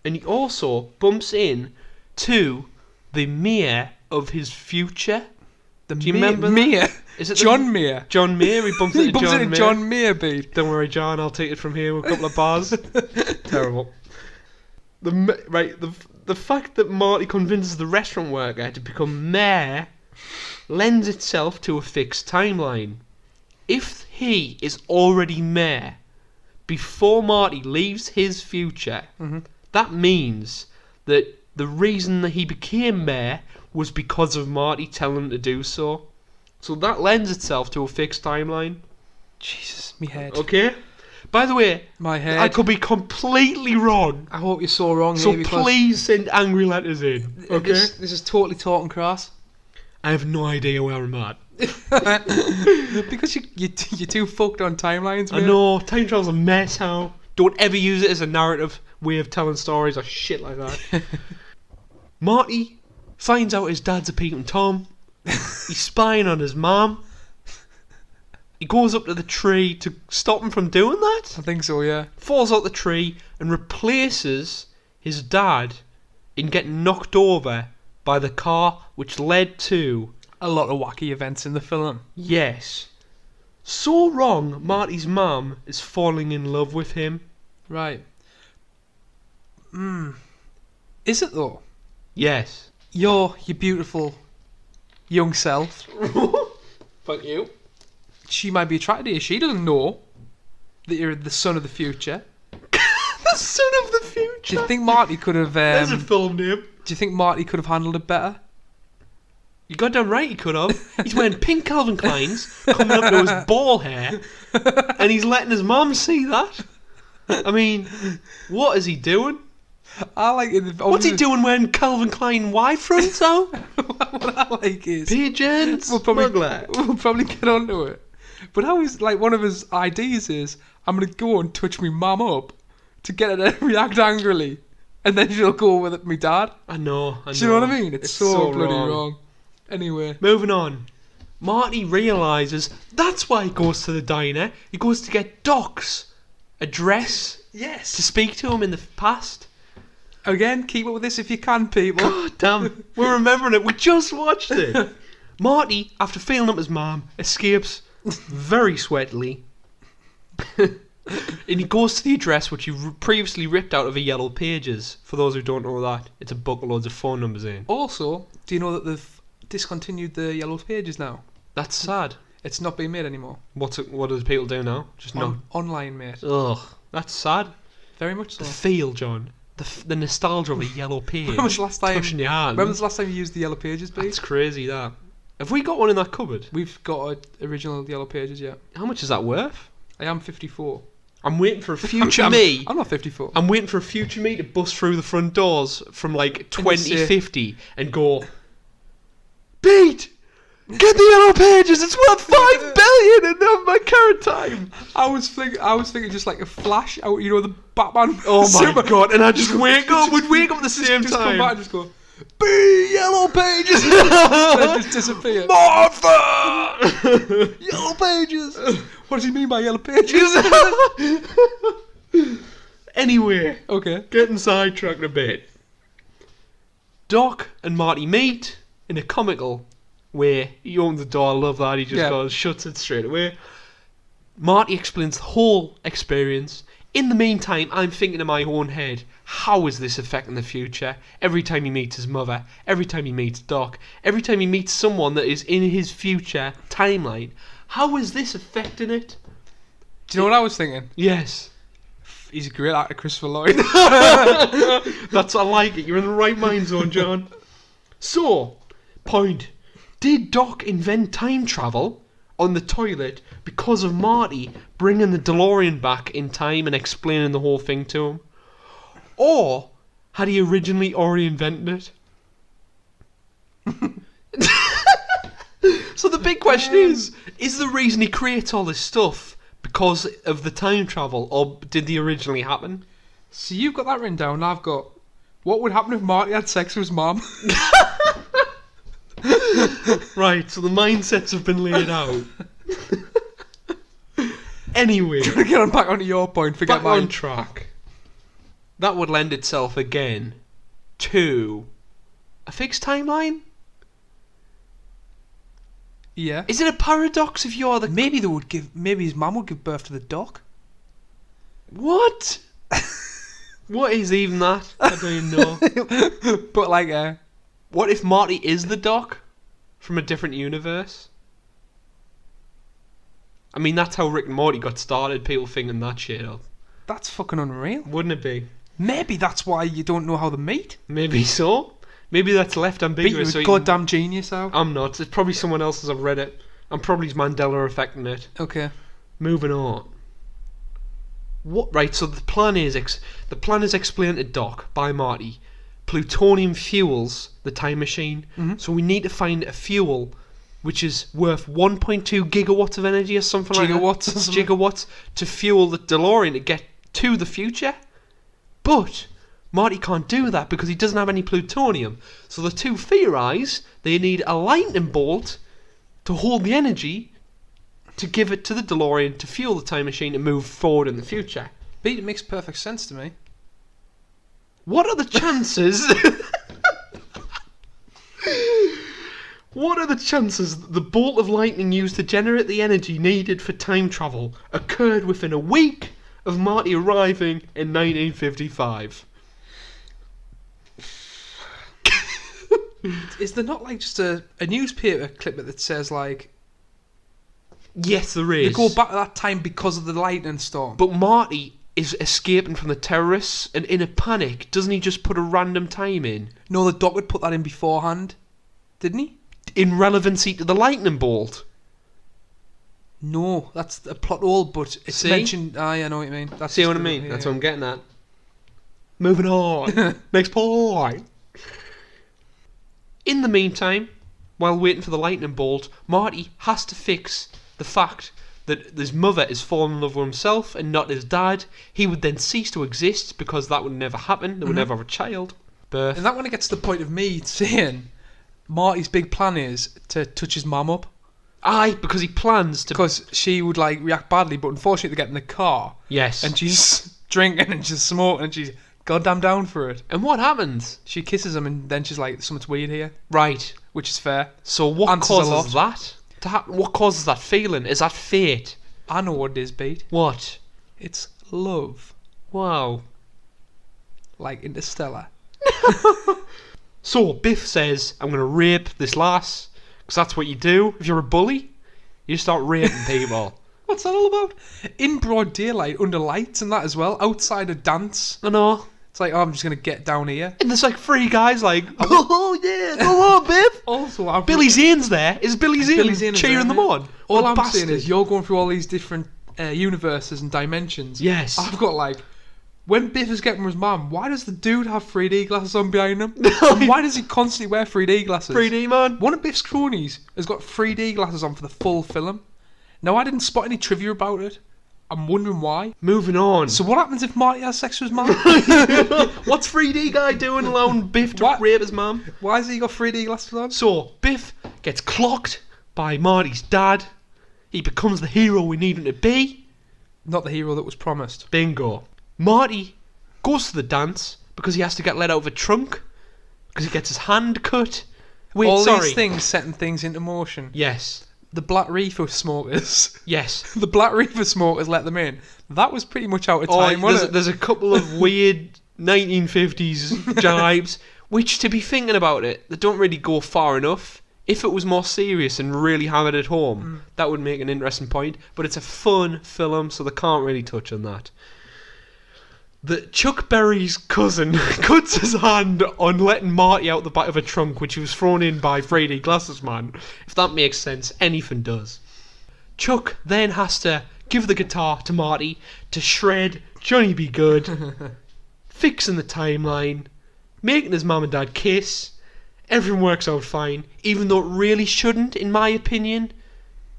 And he also bumps in to the mayor of his future. Do you remember that? Mayor? Is it John Mayer. John Mayer? He bumps into John Mayer. John Mayer, Beat. Don't worry, John. I'll take it from here with a couple of bars. Terrible. The fact that Marty convinces the restaurant worker to become mayor lends itself to a fixed timeline. If he is already mayor before Marty leaves his future, that means that the reason that he became mayor was because of Marty telling him to do so. So that lends itself to a fixed timeline. Jesus, me head. Okay? By the way, My head. I could be completely wrong. I hope you're so wrong. So here because please send angry letters in. Okay? This is totally talking crass. I have no idea where I'm at. Because you're too fucked on timelines, I mate. know, time travel's a mess now. Don't ever use it as a narrative way of telling stories or shit like that. Marty finds out his dad's a peeping Tom. He's spying on his mom. He goes up to the tree to stop him from doing that. I think so, yeah. Falls out the tree and replaces his dad in getting knocked over by the car which led to... A lot of wacky events in the film. Yes. So wrong, Marty's mum is falling in love with him. Right. Is it though? Yes. Your beautiful young self. Fuck you. She might be attracted to you. She doesn't know that you're the son of the future. The son of the future. Do you think Marty could have? There's a film name. Do you think Marty could have handled it better? You goddamn right he could have. He's wearing pink Calvin Kleins, coming up to his ball hair, and he's letting his mum see that. I mean, what is he doing? I like it. What's he doing wearing Calvin Klein Y-fronts out? What I like is Pigeons. we'll probably get onto it. But how is like one of his ideas is I'm gonna go and touch my mum up to get her to react angrily, and then she'll go with me dad. I know. Do you know what I mean? It's so bloody wrong. Anyway, moving on. Marty realises that's why he goes to the diner. He goes to get Doc's address. Yes. To speak to him in the past. Again, keep up with this if you can, people. God damn. We're remembering it. We just watched it. Marty, after feeling up his mom, escapes very sweatily. And he goes to the address which he previously ripped out of the Yellow Pages. For those who don't know that, it's a book with loads of phone numbers in. Also, do you know that they've discontinued the Yellow Pages now? That's sad. It's not being made anymore. What do people do now? Just not. Online, mate. Ugh, that's sad. Very much so. The feel, John. The nostalgia of a Yellow Page. When was the last time? Touching your hand. When was the last time you used the Yellow Pages, please? That's crazy, that. Have we got one in that cupboard? We've got original Yellow Pages, yeah. How much is that worth? I am 54. I'm waiting for a future me. I'm not 54. I'm waiting for a future me to bust through the front doors from like 2050 and go, Pete, get the Yellow Pages. It's worth $5 billion in my current time. I was thinking just like a flash out, you know, the Batman. Oh my god! And I just wake up. We'd wake up at the same just time. Come back and just go, B Yellow Pages. Then just disappear. Martha! Yellow Pages. What does he mean by Yellow Pages? Anyway, okay. Getting sidetracked a bit. Doc and Marty meet in a comical way. He opens the door. I love that. He just goes, shuts it straight away. Marty explains the whole experience. In the meantime, I'm thinking in my own head, how is this affecting the future? Every time he meets his mother, every time he meets Doc, every time he meets someone that is in his future timeline, how is this affecting it? Do you know what I was thinking? Yes. He's a great actor, Christopher Lloyd. That's I like it. You're in the right mind zone, John. So, point. Did Doc invent time travel on the toilet because of Marty bringing the DeLorean back in time and explaining the whole thing to him? Or had he originally already invented it? So the big question is the reason he creates all this stuff because of the time travel, or did they originally happen? So you've got that written down, and I've got, what would happen if Marty had sex with his mum? Right, so the mindsets have been laid out. Anyway, Trying to get on back onto your point, forget back mine. on track. That would lend itself again to a fixed timeline? Yeah. Is it a paradox if you're the... Maybe his mum would give birth to the Doc. What? What is even that? I don't even know. But like, What if Marty is the Doc from a different universe? I mean, that's how Rick and Morty got started, people thinking that shit up. that's fucking unreal. Wouldn't it be? Maybe that's why you don't know how they meet. Maybe so. Maybe that's left Beat ambiguous. you So a goddamn genius out. I'm not. It's probably someone else as I've read it. I'm probably Mandela affecting it. Okay. Moving on. What? Right. So the plan is explained to Doc by Marty. Plutonium fuels the time machine. Mm-hmm. So we need to find a fuel which is worth 1.2 gigawatts of energy or something Gigawatts like or that. something. Gigawatts to fuel the DeLorean to get to the future. But Marty can't do that because he doesn't have any plutonium. So the two theorise they need a lightning bolt to hold the energy to give it to the DeLorean to fuel the time machine and move forward in the future. Beat, it makes perfect sense to me. What are the chances? What are the chances that the bolt of lightning used to generate the energy needed for time travel occurred within a week of Marty arriving in 1955? Is there not like just a newspaper clip that says like Yes, there they is. go back to that time because of the lightning storm? But Marty is escaping from the terrorists, and in a panic, doesn't he just put a random time in? No, the Doc would put that in beforehand, didn't he? In relevancy to the lightning bolt. No, that's a plot hole, but it's See? mentioned. I know what you mean. That's See just what I the- mean? yeah, That's yeah. what I'm getting at. Moving on. Next point. In the meantime, while waiting for the lightning bolt, Marty has to fix the fact that his mother is falling in love with himself and not his dad. He would then cease to exist because that would never happen. They would never have a child. Birth. And that when it gets to the point of me saying Marty's big plan is to touch his mum up Aye, because he plans to... because she would like react badly, but unfortunately they get in the car Yes. and she's drinking and she's smoking and she's goddamn down for it. And what happens? She kisses him and then she's like, something's weird here, Right. which is fair. So what Answers a causes that to happen? What causes that feeling? Is that fate? I know what it is, Pete. What? It's love. Wow. Like Interstellar. So, Biff says, I'm going to rape this lass, because that's what you do if you're a bully. You start raping people. What's that all about? In broad daylight, under lights and that as well, outside a dance. I know. It's like, oh, I'm just going to get down here. And there's like three guys like, oh yeah, go on, Biff. Also, Billy Zane's there. Is Billy Zane cheering them on? All What a I'm saying bastard. is, you're going through all these different universes and dimensions. Yes. I've got like, when Biff is getting with his mum, why does the dude have 3D glasses on behind him? And why does he constantly wear 3D glasses? 3D, man. One of Biff's cronies has got 3D glasses on for the full film. Now, I didn't spot any trivia about it. I'm wondering why. Moving on. So what happens if Marty has sex with his mum? What's 3D guy doing allowing Biff to What? rape his mum? Why has he got 3D glasses on? So, Biff gets clocked by Marty's dad. He becomes the hero we need him to be. Not the hero that was promised. Bingo. Marty goes to the dance because he has to get let out of a trunk because he gets his hand cut. Wait, All sorry. these things setting things into motion. Yes. The Black Reefer smokers. Yes. The Black Reefer smokers let them in. That was pretty much out of time, wasn't it? There's a couple of weird 1950s jibes, which, to be thinking about it, they don't really go far enough. If it was more serious and really hammered at home, that would make an interesting point. But it's a fun film, so they can't really touch on that. Chuck Berry's cousin cuts his hand on letting Marty out the back of a trunk, which he was thrown in by 3D Glasses Man. If that makes sense, anything does. Chuck then has to give the guitar to Marty to shred Johnny Be Good, fixing the timeline, making his mum and dad kiss. Everything works out fine, even though it really shouldn't, in my opinion.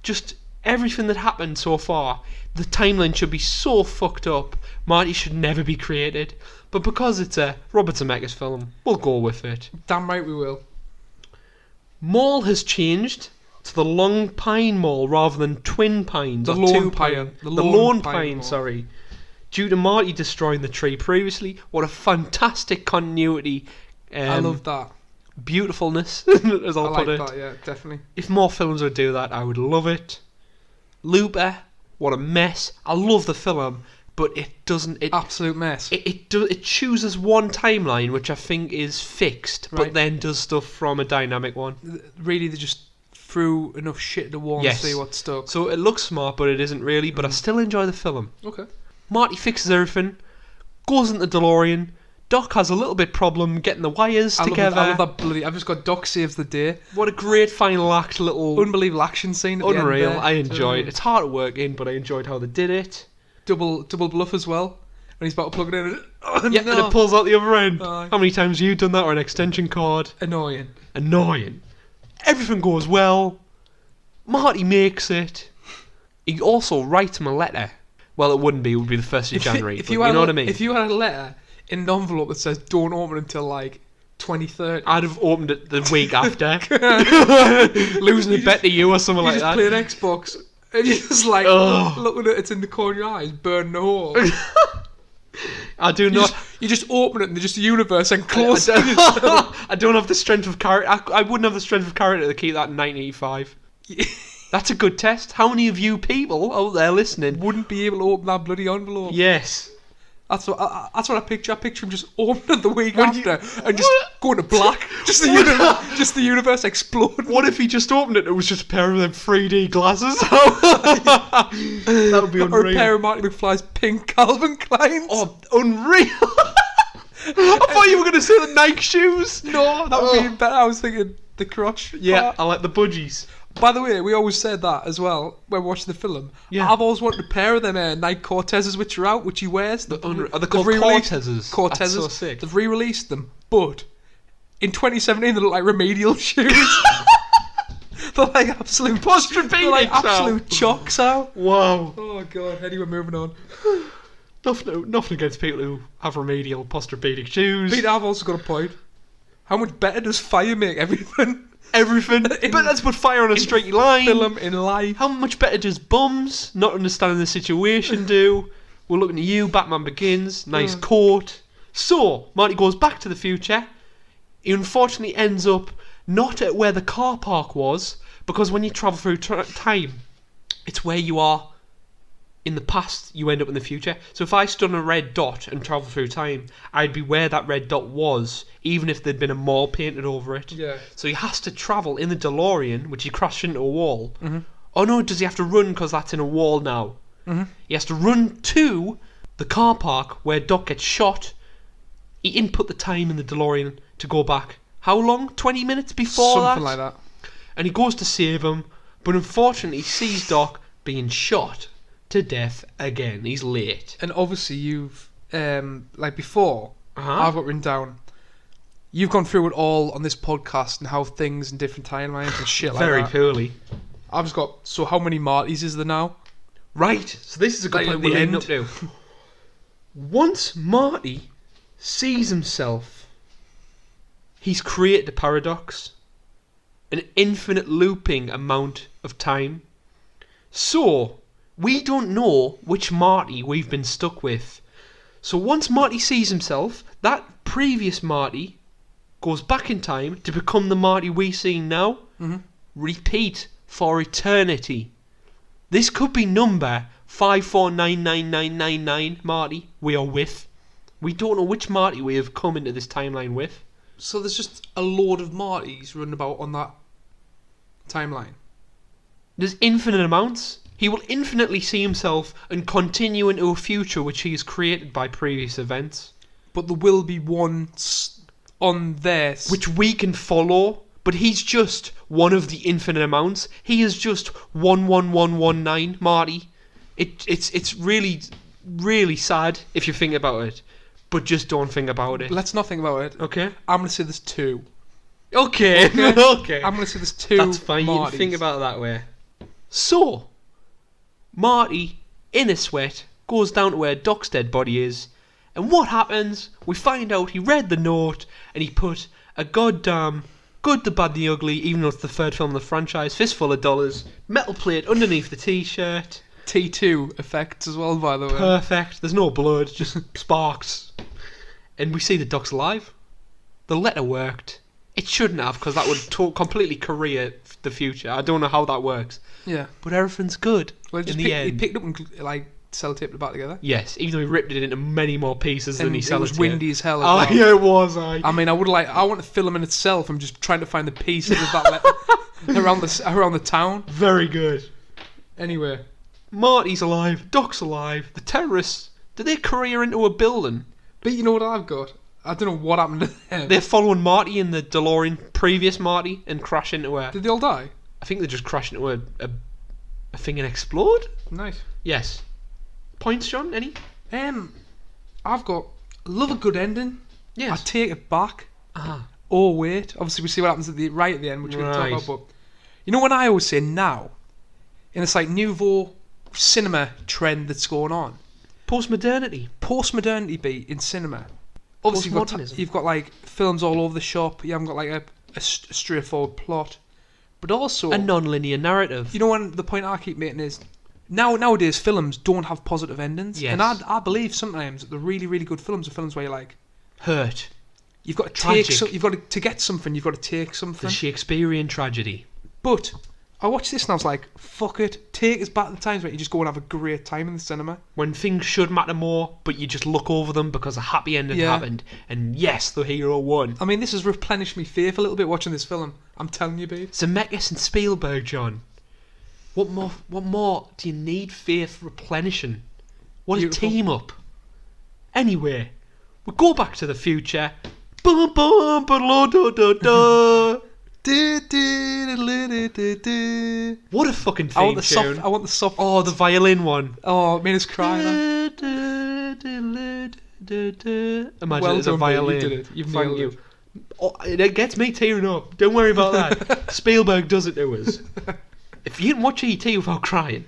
Just everything that happened so far, the timeline should be so fucked up. Marty should never be created. But because it's a Robert Zemeckis film, we'll go with it. Damn right we will. Mall has changed to the Long Pine Mall rather than Twin Pines. The or Lone Two Pine. The The Lone Lone Pine, Pine Mall. sorry. Due to Marty destroying the tree previously. What a fantastic continuity. I love that. Beautifulness, as I'll I put like it. that, yeah, definitely. If more films would do that, I would love it. Looper, what a mess. I love the film, but it doesn't. Absolute mess. It chooses one timeline, which I think is fixed, but Right. then does stuff from a dynamic one. Really, they just threw enough shit at the wall Yes. to see what stuck. So it looks smart, but it isn't really. But I still enjoy the film. Okay. Marty fixes everything, goes into DeLorean. Doc has a little bit problem getting the wires together. I love that bloody. I've just got Doc saves the day. What a great final act, little Unbelievable action scene. At the end unreal. there. I enjoyed it. It's hard to work in, but I enjoyed how they did it. Double bluff as well. When he's about to plug it in. And, oh, Yeah, no. and it pulls out the other end. Aye. How many times have you done that, or an extension cord? Annoying. Annoying. Everything goes well. Marty makes it. He also writes him a letter. Well, it wouldn't be. It would be the 1st of January. But you know what I mean? If you had a letter in an envelope that says "Don't open until like 2030," I'd have opened it the week after. Losing a bet to you or something you like just that. play an Xbox and you're just like Ugh. looking at it, it's in the corner of your eyes, burning a hole. I do You not. just open it and just the universe and close it. I don't have the strength of character. I wouldn't have the strength of character to keep that in 1985. That's a good test. How many of you people out there listening? Wouldn't be able to open that bloody envelope. Yes. That's what I picture. I picture him just opening the week When after and just going to black. Just the universe exploding. What if he just opened it? It was just a pair of them 3D glasses. That would be Or a unreal. pair of Marty McFly's pink Calvin Kleins. Oh, unreal! I thought you were going to say the Nike shoes. No, that would be even better. I was thinking the crotch. Yeah, part. I like the budgies. By the way, we always said that as well when watching the film. Yeah. I've always wanted a pair of them Nike Cortezes which are out, which he wears. Are they called they've re-released- Cortezes? Cortezes. That's so sick. They've re-released them, but in 2017 they look like remedial shoes. They're like absolute They're like absolute chocks out. Wow. Oh god. Anyway, moving on. Nothing against people who have remedial posturepedic shoes. Pete, I've also got a point. How much better does fire make everything? Everything. But let's put fire on a straight line. Film in life. How much better does bums, not understanding the situation, do? We're looking at you, Batman Begins, nice coat. So, Marty goes back to the future. He unfortunately ends up not at where the car park was, because when you travel through time, it's where you are in the past, you end up in the future. So if I stood on a red dot and travelled through time, I'd be where that red dot was, even if there'd been a mall painted over it. Yeah. So he has to travel in the DeLorean, which he crashed into a wall. Mm-hmm. Oh no, does he have to run because that's in a wall now? Mm-hmm. He has to run to the car park where Doc gets shot. He input the time in the DeLorean to go back. How long? 20 minutes before Something like that. And he goes to save him, but unfortunately sees Doc being shot to death again. He's late. And obviously you've, like before, I've got written down, you've gone through it all on this podcast and how things in different timelines and shit like Very that. poorly. I've just got, so how many Martys is there now? Right, so this is a good Like point at the we're leading end. up to. Once Marty sees himself, he's created a paradox, an infinite looping amount of time. So, we don't know which Marty we've been stuck with. So once Marty sees himself, that previous Marty goes back in time to become the Marty we see now. Mm-hmm. Repeat for eternity. This could be number 5499999 Marty we are with. We don't know which Marty we have come into this timeline with. So there's just a load of Martys running about on that timeline. There's infinite amounts. He will infinitely see himself and continue into a future which he has created by previous events. But there will be one on there. Which we can follow, but he's just one of the infinite amounts. He is just 11119 Marty. It's really, really sad if you think about it. But just don't think about it. Let's not think about it. Okay? I'm going to say there's two. Okay. Okay. I'm going to say there's two. That's fine. You Martys. can think about it that way. So, Marty, in a sweat, goes down to where Doc's dead body is. And what happens? We find out he read the note and he put a goddamn Good, the Bad, the Ugly, even though it's the third film in the franchise, fistful of dollars, metal plate underneath the t-shirt. T2 effects as well, by the way. Perfect. There's no blood, just sparks. And we see that Doc's alive. The letter worked. It shouldn't have, because that would completely career the future. I don't know how that works. Yeah. But everything's good Well, in the end. he picked up and like sellotaped it back together. Yes, even though he ripped it into many more pieces than he it was sellotaped. windy as hell. As Oh well. yeah, it was. I mean, I want the film in itself. I'm just trying to find the pieces of that letter around the town. Very good. Anyway, Marty's alive. Doc's alive. The terrorists, did they career into a building? but you know what I've got? I don't know what happened to them. They're following Marty in the DeLorean, previous Marty, and crash into a... Did they all die? I think they just crash into a thing and explode? Nice. Yes. Points, John? Any? I've got love a good ending. I Yes. take it back. Ah. Oh wait, obviously we see what happens at the end, which we're going to talk Right. about. But you know what I always say now, in this like nouveau cinema trend that's going on, Post-modernity. post-modernity beat in cinema. Obviously Postmodernism. you've got like films all over the shop. You haven't got like a straightforward plot, but also A non-linear narrative. you know when the point I keep making is nowadays films don't have positive endings, Yes. and I believe sometimes that the really really good films are films where you're like Hurt. you've got to Tragic. you've got to get something, you've got to take something. The Shakespearean tragedy. But I watched this and I was like, fuck it, take us back to the times where you just go and have a great time in the cinema. When things should matter more, but you just look over them because a happy ending Yeah. happened. And yes, the hero won. I mean, this has replenished me faith a little bit watching this film. I'm telling you, babe. Zemeckis and Spielberg, John. What more do you need faith replenishing? What Beautiful. a team up. Anyway, we go back to the future. Bum, bum, ba-da-da-da-da. What a fucking theme I want the tune. soft. I want the soft. Oh, the violin one. Oh, it made us cry. Then. Imagine Well it's a done, mate, violin. you did it. You've Thank nailed you. it. Oh, it gets me tearing up. Don't worry about that. Spielberg does it to us. If you didn't watch E.T. without crying,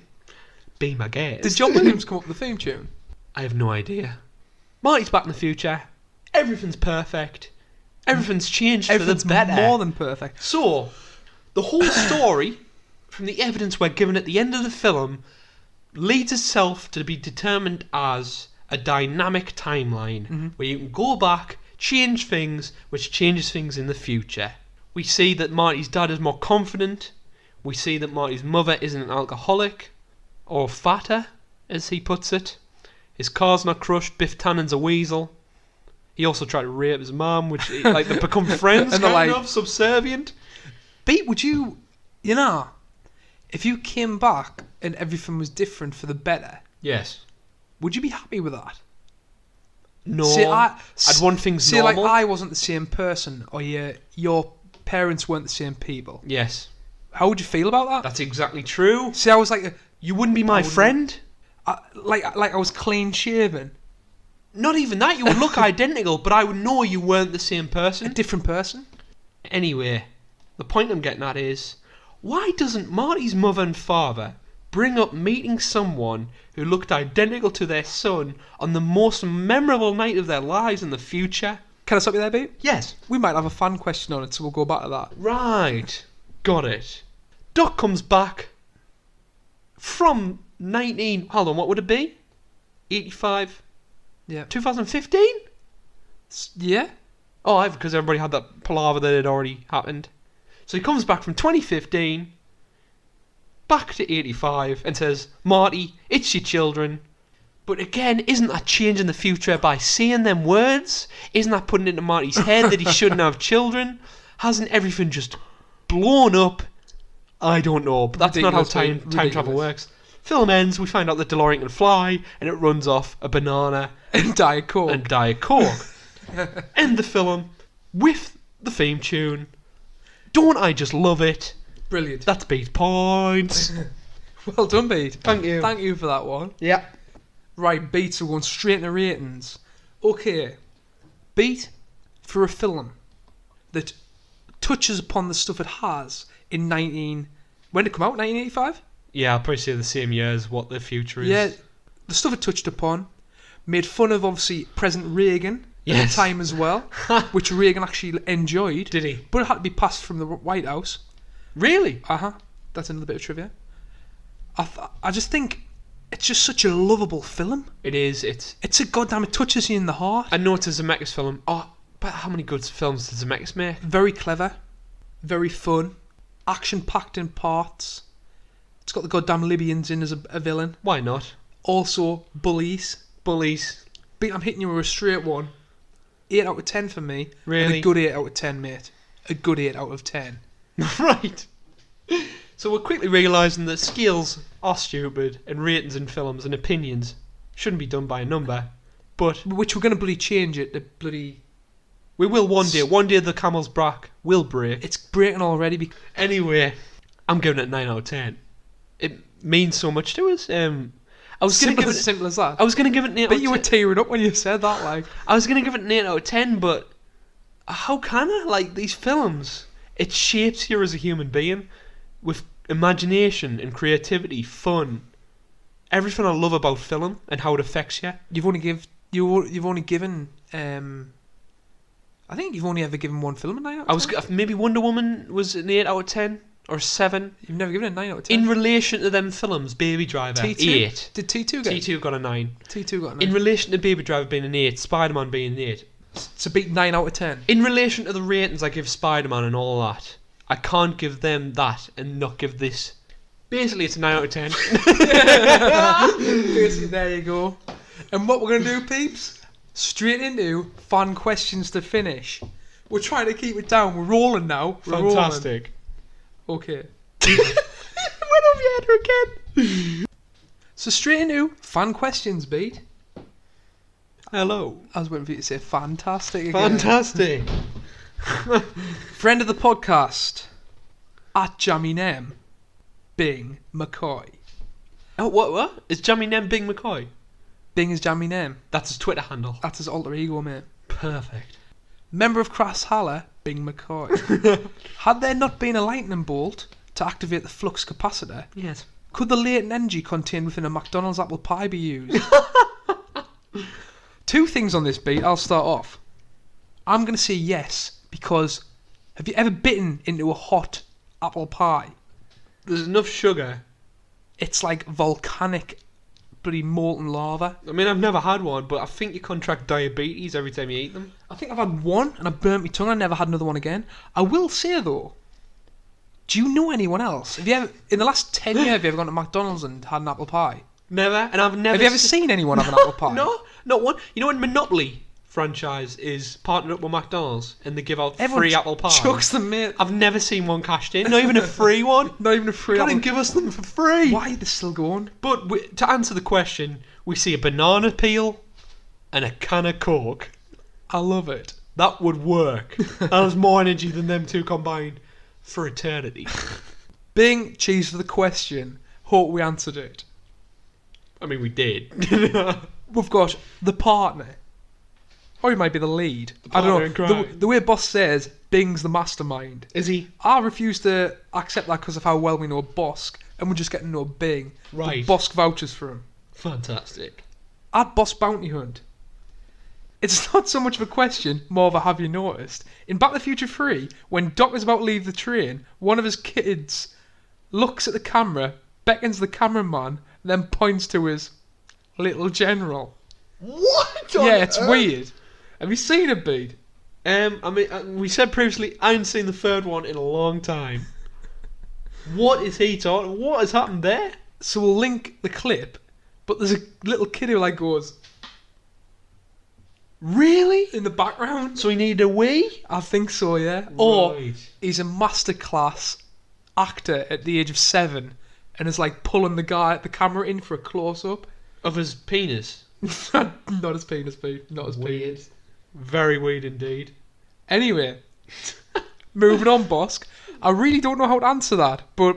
be my guest. Did John Williams come up with the theme tune? I have no idea. Marty's back in the future. Everything's perfect. Everything's changed for Everything's the better. more than perfect. So, the whole story, from the evidence we're given at the end of the film, leads itself to be determined as a dynamic timeline where you can go back, change things, which changes things in the future. We see that Marty's dad is more confident. We see that Marty's mother isn't an alcoholic or fatter as he puts it. His car's not crushed. Biff Tannen's a weasel. He also tried to rape his mum, which like they become friends, And they're kind like- of subservient. Pete, would you, if you came back and everything was different for the better, Yes. would you be happy with that? No. See, I'd want things See, normal. like I wasn't the same person, or your parents weren't the same people. Yes. How would you feel about that? That's exactly true. See, I was like, You wouldn't be my wouldn't- friend? like I was clean shaven, Not even that. You would look identical, but I would know you weren't the same a person. different person. Anyway, the point I'm getting at is, why doesn't Marty's mother and father bring up meeting someone who looked identical to their son on the most memorable night of their lives in the future? Can I stop you there, Pete? Yes. We might have a fan question on it, so we'll go back to that. Right. Got it. Doc comes back from hold on, what would it be? 85? Yeah. 2015? Yeah. Oh, because everybody had that palaver that had already happened. So he comes back from 2015, back to 85, and says, Marty, it's your children. But again, isn't that changing the future by saying them words? Isn't that putting into Marty's head that he shouldn't have children? Hasn't everything just blown up? I don't know, but that's not how Ridiculous, time mate. travel Ridiculous. works. Film ends, we find out that DeLorean can fly, and it runs off a banana And Diet Coke. and Diet Coke. End the film with the theme tune. Don't I just love it? Brilliant. That's beat points. Well done, Pete. Thank you. Thank you for that one. Yeah. Right, Beat, so we're going straight into ratings. Okay. Beat, for a film that touches upon the stuff it has in when did it come out? 1985? Yeah, I'll probably say the same year as what the future is. Yeah, the stuff it touched upon. Made fun of, obviously, President Reagan at Yes. the time as well, which Reagan actually enjoyed. Did he? But it had to be passed from the White House. Really? That's another bit of trivia. I just think it's just such a lovable film. It is. It touches you in the heart. I know it's a Zemeckis film. Oh, but how many good films did Zemeckis make? Very clever, very fun, action-packed in parts. It's got the goddamn Libyans in as a villain. Why not? Also, bullies. Bullies. But I'm hitting you with a straight one. 8 out of 10 for me. And Really? a good 8 out of 10, mate. A good 8 out of 10. Right. So we're quickly realising that scales are stupid and ratings in films and opinions shouldn't be done by a number. But Which we're going to bloody change it to bloody... we will one day. One day the camel's back will break. It's breaking already. Anyway, I'm giving it 9 out of 10. It means so much to us. I was going to give it. Simple as that. I was going to give it an 8 out But of you were 10. tearing up when you said that, like... I was going to give it an 8 out of 10, but how can I? Like, these films, it shapes you as a human being with imagination and creativity, fun. Everything I love about film and how it affects you. You've only given... I think you've only ever given one film a 9 out of 10. Maybe Wonder Woman was an 8 out of 10 or 7. You've never given it a 9 out of 10. In relation to them films, Baby Driver, T2? 8. Did T2 get T2 got a 9. T2 got a 9. In relation to Baby Driver being an 8, Spider-Man being an 8. So beat 9 out of 10. In relation to the ratings I give Spider-Man and all that, I can't give them that and not give this. Basically, it's a 9 out of 10. Basically, there you go. And what we're going to do, peeps? Straight into fun questions to finish. We're trying to keep it down. We're rolling now. We're Fantastic. Rolling. Okay. Went over your head again. So straight into fun questions, Beat. Hello. I was waiting for you to say fantastic again. Fantastic. Friend of the podcast, at Jaminem, Bing McCoy. Oh, what? Is Jammy Nem Bing McCoy? Bing is Jaminem. That's his Twitter handle. That's his alter ego, mate. Perfect. Member of Crass Haller, Bing McCoy. Had there not been a lightning bolt to activate the flux capacitor, Yes. could the latent energy contained within a McDonald's apple pie be used? Two things on this, Beat. I'll start off. I'm going to say yes, because have you ever bitten into a hot apple pie? There's enough sugar. It's like volcanic, bloody molten lava. I mean, I've never had one, but I think you contract diabetes every time you eat them. I think I've had one and I burnt my tongue. I never had another one again. I will say though, do you know anyone else? Have you ever, in the last 10 years, have you ever gone to McDonald's and had an apple pie? Never. And I've never. Have you ever seen anyone have an apple pie? No, not one. You know when Monopoly franchise is partnered up with McDonald's and they give out Everyone free apple pies? chucks them, mate. I've never seen one cashed in. Not even a free one. Not even a free Can't apple. give us them for free. Why are they still going? But to answer the question, we see a banana peel and a can of Coke. I love it. That would work. That has more energy than them two combined for eternity. Bing, cheese for the question. Hope we answered it. I mean, we did. We've got the partner. Or he might be the lead. I partner in don't know. crime. The way Boss says, Bing's the mastermind. Is he? I refuse to accept that because of how well we know Bosk, and we're just getting to know Bing. Right. But Bosk vouches for him. Fantastic. At Boss Bounty Hunt. It's not so much of a question, more of a have you noticed. In Back to the Future 3, when Doc is about to leave the train, one of his kids looks at the camera, beckons the cameraman, then points to his little general. What? Yeah, it's weird. Have you seen it, Bede? I mean, we said previously, I haven't seen the third one in a long time. What is he talking? What has happened there? So we'll link the clip, but there's a little kid who like goes Really? in the background. So he needed a wee? I think so, yeah. Or Right. he's a masterclass actor at the age of 7 and is like pulling the camera in for a close up. Of his penis. Not his penis, Bede. Not his Weird. penis. Very weird indeed. Anyway, moving on, Bosk. I really don't know how to answer that, but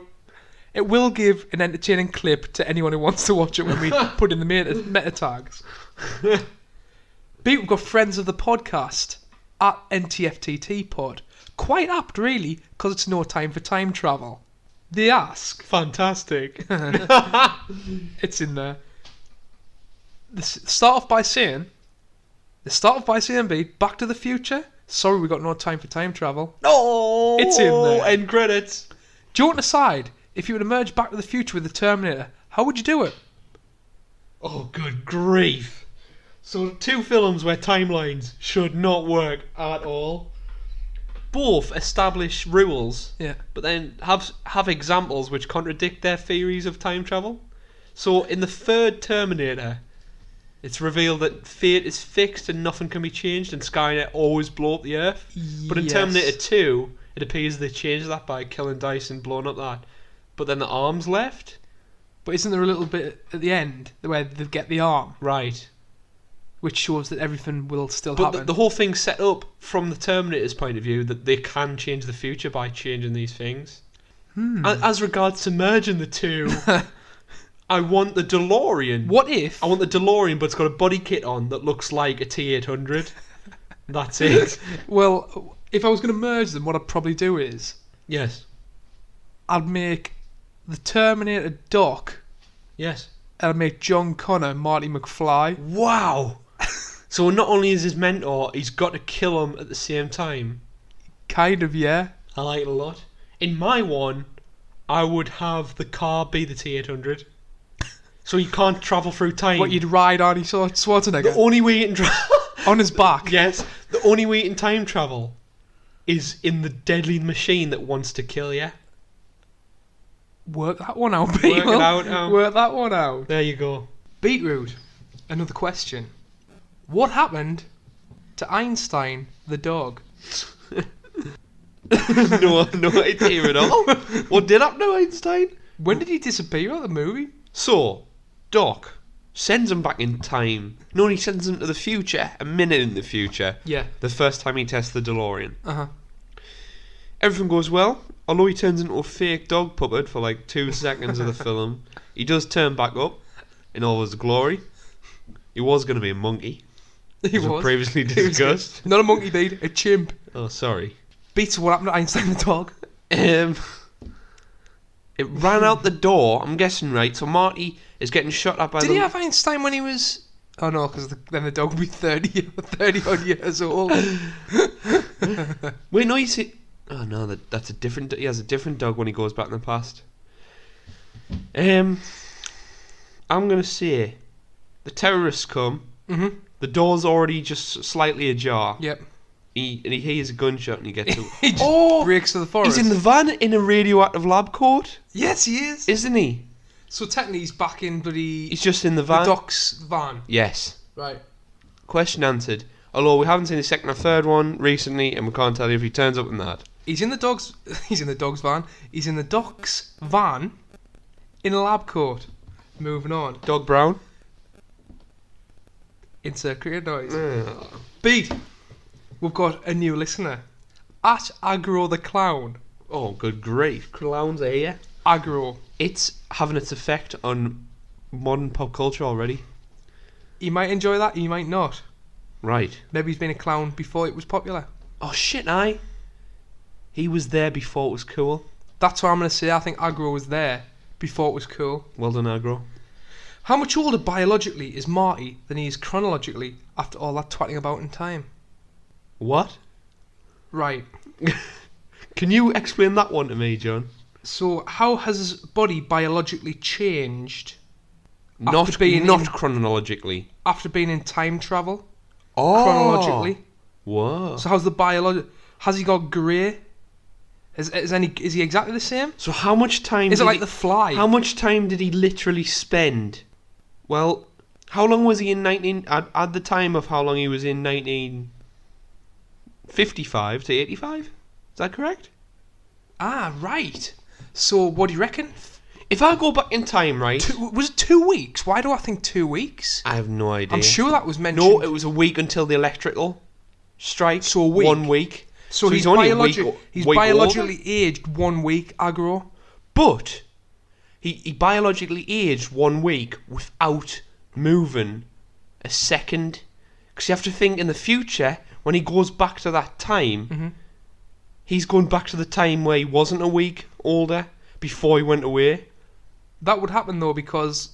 it will give an entertaining clip to anyone who wants to watch it when we put in the meta tags. We've got friends of the podcast at NTFTT Pod. Quite apt, really, because it's no time for time travel. They ask. Fantastic. It's in there. They start off by saying, Bede, Back to the Future? Sorry, we got no time for time travel. Oh, It's in there. End credits. Do you want to decide if you were to merge Back to the Future with the Terminator? How would you do it? Oh, good grief. So, two films where timelines should not work at all. Both establish rules, Yeah. but then have examples which contradict their theories of time travel. So, in the third Terminator, it's revealed that fate is fixed and nothing can be changed, and Skynet always blow up the Earth. But in Yes. Terminator 2, it appears they changed that by killing Dyson, blowing up that. But then the arm's left? But isn't there a little bit at the end where they get the arm, Right. which shows that everything will still But happen? the whole thing's set up from the Terminator's point of view that they can change the future by changing these things. As regards to merging the two, I want the DeLorean. What if? I want the DeLorean, but it's got a body kit on that looks like a T800. That's it. Well, if I was going to merge them, what I'd probably do is Yes. I'd make the Terminator Doc, Yes. and I'd make John Connor Marty McFly. Wow. So not only is his mentor, he's got to kill him at the same time. Kind of, yeah. I like it a lot. In my one, I would have the car be the T800. So he can't travel through time. What, you'd ride Arnie the Schwarzenegger only way you can travel... on his back? Yes. The only way you can time travel is in the deadly machine that wants to kill you. Work that one out, Work people. it out. Work that one out. There you go. Beetroot. Another question. What happened to Einstein the dog? no idea at all. What did happen to Einstein? When did he disappear out of the movie? So, Doc sends him back in time. No, he sends him to the future, a minute in the future. Yeah. The first time he tests the DeLorean. Uh-huh. Everything goes well, although he turns into a fake dog puppet for like 2 seconds of the film. He does turn back up in all his glory. He was going to be a monkey. He as we was. previously discussed. Not a monkey, Beat, a chimp. Oh, sorry. Beats what happened to Einstein the dog. It ran out the door, I'm guessing, right? So Marty is getting shot at by Did he have Einstein when he was... Oh no, because then the dog would be 30 odd years old. Wait, no, you see... Oh no, that's a different... He has a different dog when he goes back in the past. I'm going to say... The terrorists come. Mm-hmm. The door's already just slightly ajar. Yep. He hears a gunshot and he gets... He just breaks to the forest. He's in the van in a radioactive lab coat, Yes, he is. isn't he? So technically he's back in bloody... He's just in the the van. Doc's van. Yes. Right. Question answered. Although we haven't seen the second or third one recently, and we can't tell you if he turns up in that. He's in the dog's... He's in the dog's van. He's in the Doc's van in a lab coat. Moving on. Dog Brown. Insert cricket noise. Beat. We've got a new listener. At Agro the Clown. Oh, good grief. Clowns are here. Agro. It's having its effect on modern pop culture already. He might enjoy that, he might not. Right. Maybe he's been a clown before it was popular. Oh, shit, aye. He was there before it was cool. That's what I'm going to say. I think Agro was there before it was cool. Well done, Agro. How much older biologically is Marty than he is chronologically after all that twatting about in time? What? Right. Can you explain that one to me, John? So, how has his body biologically changed Not being chronologically. after being in time travel? Oh. Chronologically. Whoa. So, how's the biology? Has he got grey? Is he exactly the same? So how much time... Is it like The Fly? How much time did he literally spend? Well, how long was he in at the time of how long he was in 1955 to 85? Is that correct? Ah, right. So, what do you reckon? If I go back in time, right? Was it 2 weeks? Why do I think 2 weeks? I have no idea. I'm sure that was mentioned. No, it was a week until the electrical strike. So a week. 1 week. So he's only he's week biologically older. aged 1 week, Agro. But he biologically aged 1 week without moving a second. Because you have to think in the future, when he goes back to that time, he's going back to the time where he wasn't a week older before he went away. That would happen though, because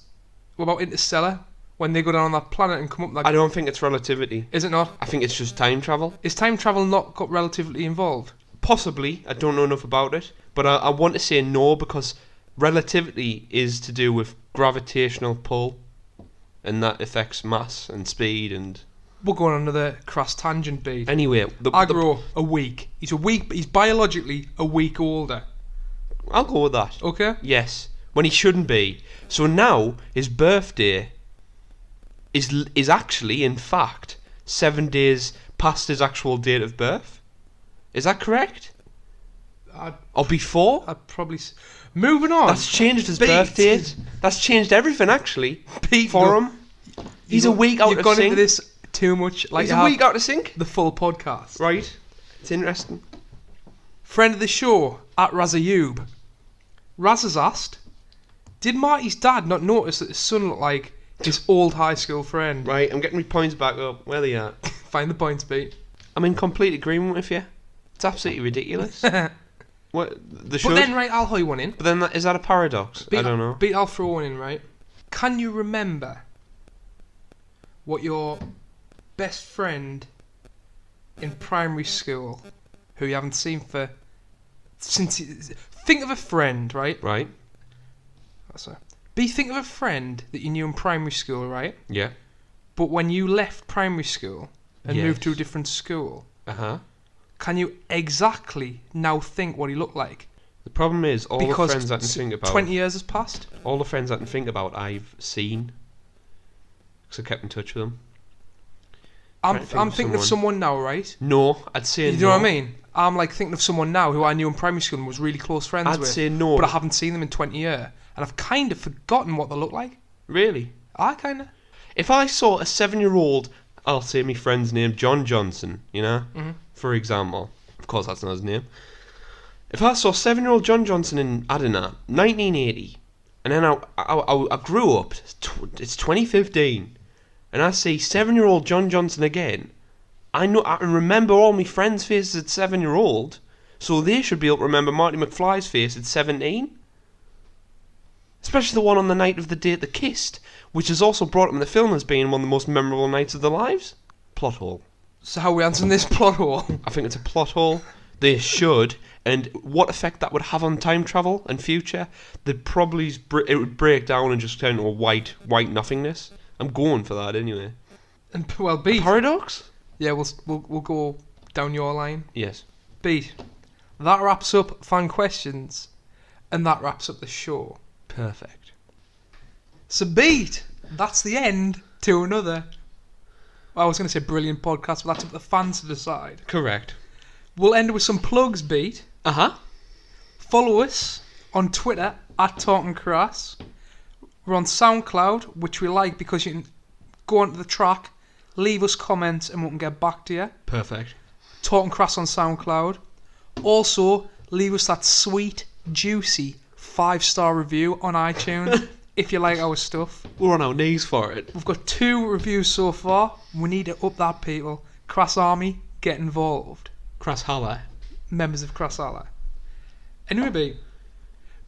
what about Interstellar? When they go down on that planet and come up, like, I don't think it's relativity. is it not? I think it's just time travel. Is time travel not got relatively involved? Possibly. I don't know enough about it. But I want to say no, because relativity is to do with gravitational pull. And that affects mass and speed and... We're going on another crass tangent, B. Anyway, Agro, a week. He's biologically a week older. I'll go with that. Okay? Yes. When he shouldn't be. So now, his birthday is actually, in fact, 7 days past his actual date of birth. Is that correct? Or before? I'd probably... Moving on. That's changed his birth date. That's changed everything, actually, for him. He's a week out of sync. You've gone into this too much. Like He's a week out of sync. The full podcast. Right. It's interesting. Friend of the show, at Razayub. Raz has asked, did Marty's dad not notice that his son looked like his old high school friend? Right, I'm getting my points back up. Where they are. Find the points, Pete. I'm in complete agreement with you. It's absolutely ridiculous. What the should? But then, right, I'll hold one in. But then, is that a paradox? I don't know. Pete, I'll throw one in, right? Can you remember what your best friend in primary school, who you haven't seen for... Think of a friend, right? Right. Think of a friend that you knew in primary school, right? Yeah. But when you left primary school and Yes. moved to a different school, Uh-huh. can you exactly now think what he looked like? The problem is, all Because the friends I can think about... 20 years has passed? All the friends I can think about, I've seen. Because I kept in touch with them. I'm thinking of someone now, right? No, I'd say You no. know what I mean? I'm like thinking of someone now who I knew in primary school and was really close friends I'd with. say no. But I haven't seen them in 20 years. And I've kind of forgotten what they look like. Really? I kind of. If I saw a 7-year-old, I'll say my friend's name, John Johnson, you know? For example. Of course, that's not his name. If I saw 7-year-old John Johnson in, I don't know, 1980, and then I grew up, it's 2015, and I see 7-year-old John Johnson again, I can remember all my friends' faces at 7-year-old, so they should be able to remember Marty McFly's face at 17. Especially the one on the night of the date they kissed, which is also brought up in the film as being one of the most memorable nights of their lives. Plot hole. So how are we answering this plot hole? I think it's a plot hole. They should. And what effect that would have on time travel and future, they'd probably it would break down and just turn into a white nothingness. I'm going for that anyway. And well, Beat. Paradox? Yeah, we'll go down your line. Yes. Beat. That wraps up fan questions, and that wraps up the show. Perfect. So beat. That's the end to another. I was going to say brilliant podcast, but that's up to the fans to decide. Correct. We'll end with some plugs, beat. Uh-huh. Follow us on Twitter at Talking Crass. We're on SoundCloud, which we like because you can go onto the track, leave us comments, and we can get back to you. Perfect. Talking Crass on SoundCloud. Also, leave us that sweet, juicy 5-star review on iTunes if you like our stuff. We're on our knees for it. We've got 2 reviews so far. We need to up that, people. Crass Army, get involved. Crass holler. Members of Crass Ally. Anyway,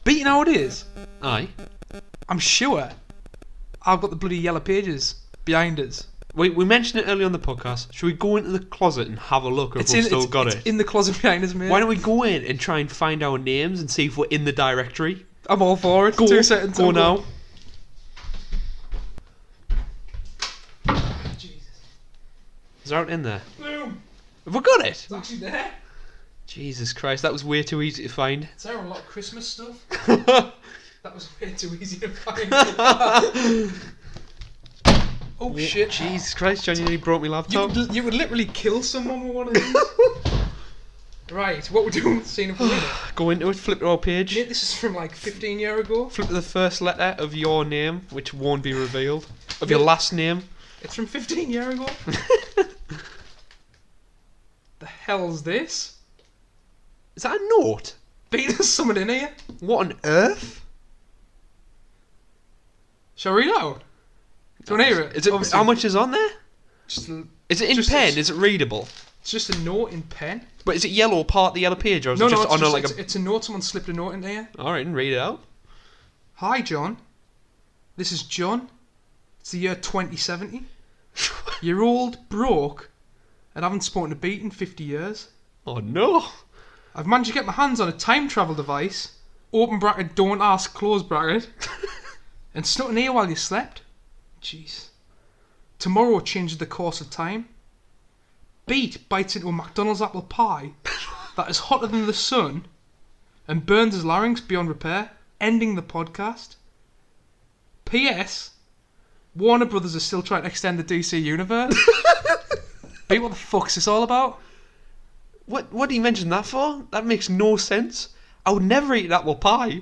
beating how it is, Aye. I'm sure I've got the bloody yellow pages behind us. We mentioned it earlier on the podcast. Should we go into the closet and have a look if we've still got it? It's in the closet behind us, mate. Why don't we go in and try and find our names and see if we're in the directory? I'm all for it. Go, 2 seconds. go now. Jesus. Is there out in there? Boom. Have we got it? It's actually there. Jesus Christ, that was way too easy to find. Is there a lot of Christmas stuff? That was way too easy to find. Oh shit. Jesus Christ, John, you nearly broke my laptop. You would literally kill someone with one of these. Right, what we're doing, seeing if we win it. Go into it, flip to our page. Mate, this is from like 15 years ago. Flip to the first letter of your name, which won't be revealed. Of your last name. It's from 15 years ago. The hell's this? Is that a note? Beat, there's something in here. What on earth? Shall I read it out? Do you want to hear it? Is it Obviously, how much is on there? Just, Is it in just pen? Is it readable? it's just a note in pen. But is it yellow part the yellow page, or is No, it no, just it's, on just, like it's a note. Someone slipped a note in here. Alright, and read it out. Hi, John. This is John. It's the year 2070. You're old, broke, and haven't spoken to Beat in 50 years. Oh no! I've managed to get my hands on a time travel device, open bracket, don't ask, close bracket, and snuck in here while you slept. Jeez. Tomorrow changes the course of time. Beat bites into a McDonald's apple pie that is hotter than the sun and burns his larynx beyond repair, ending the podcast. P.S. Warner Brothers are still trying to extend the DC universe. Beat, what the fuck's this all about? What do you mention that for? That makes no sense. I would never eat apple pie.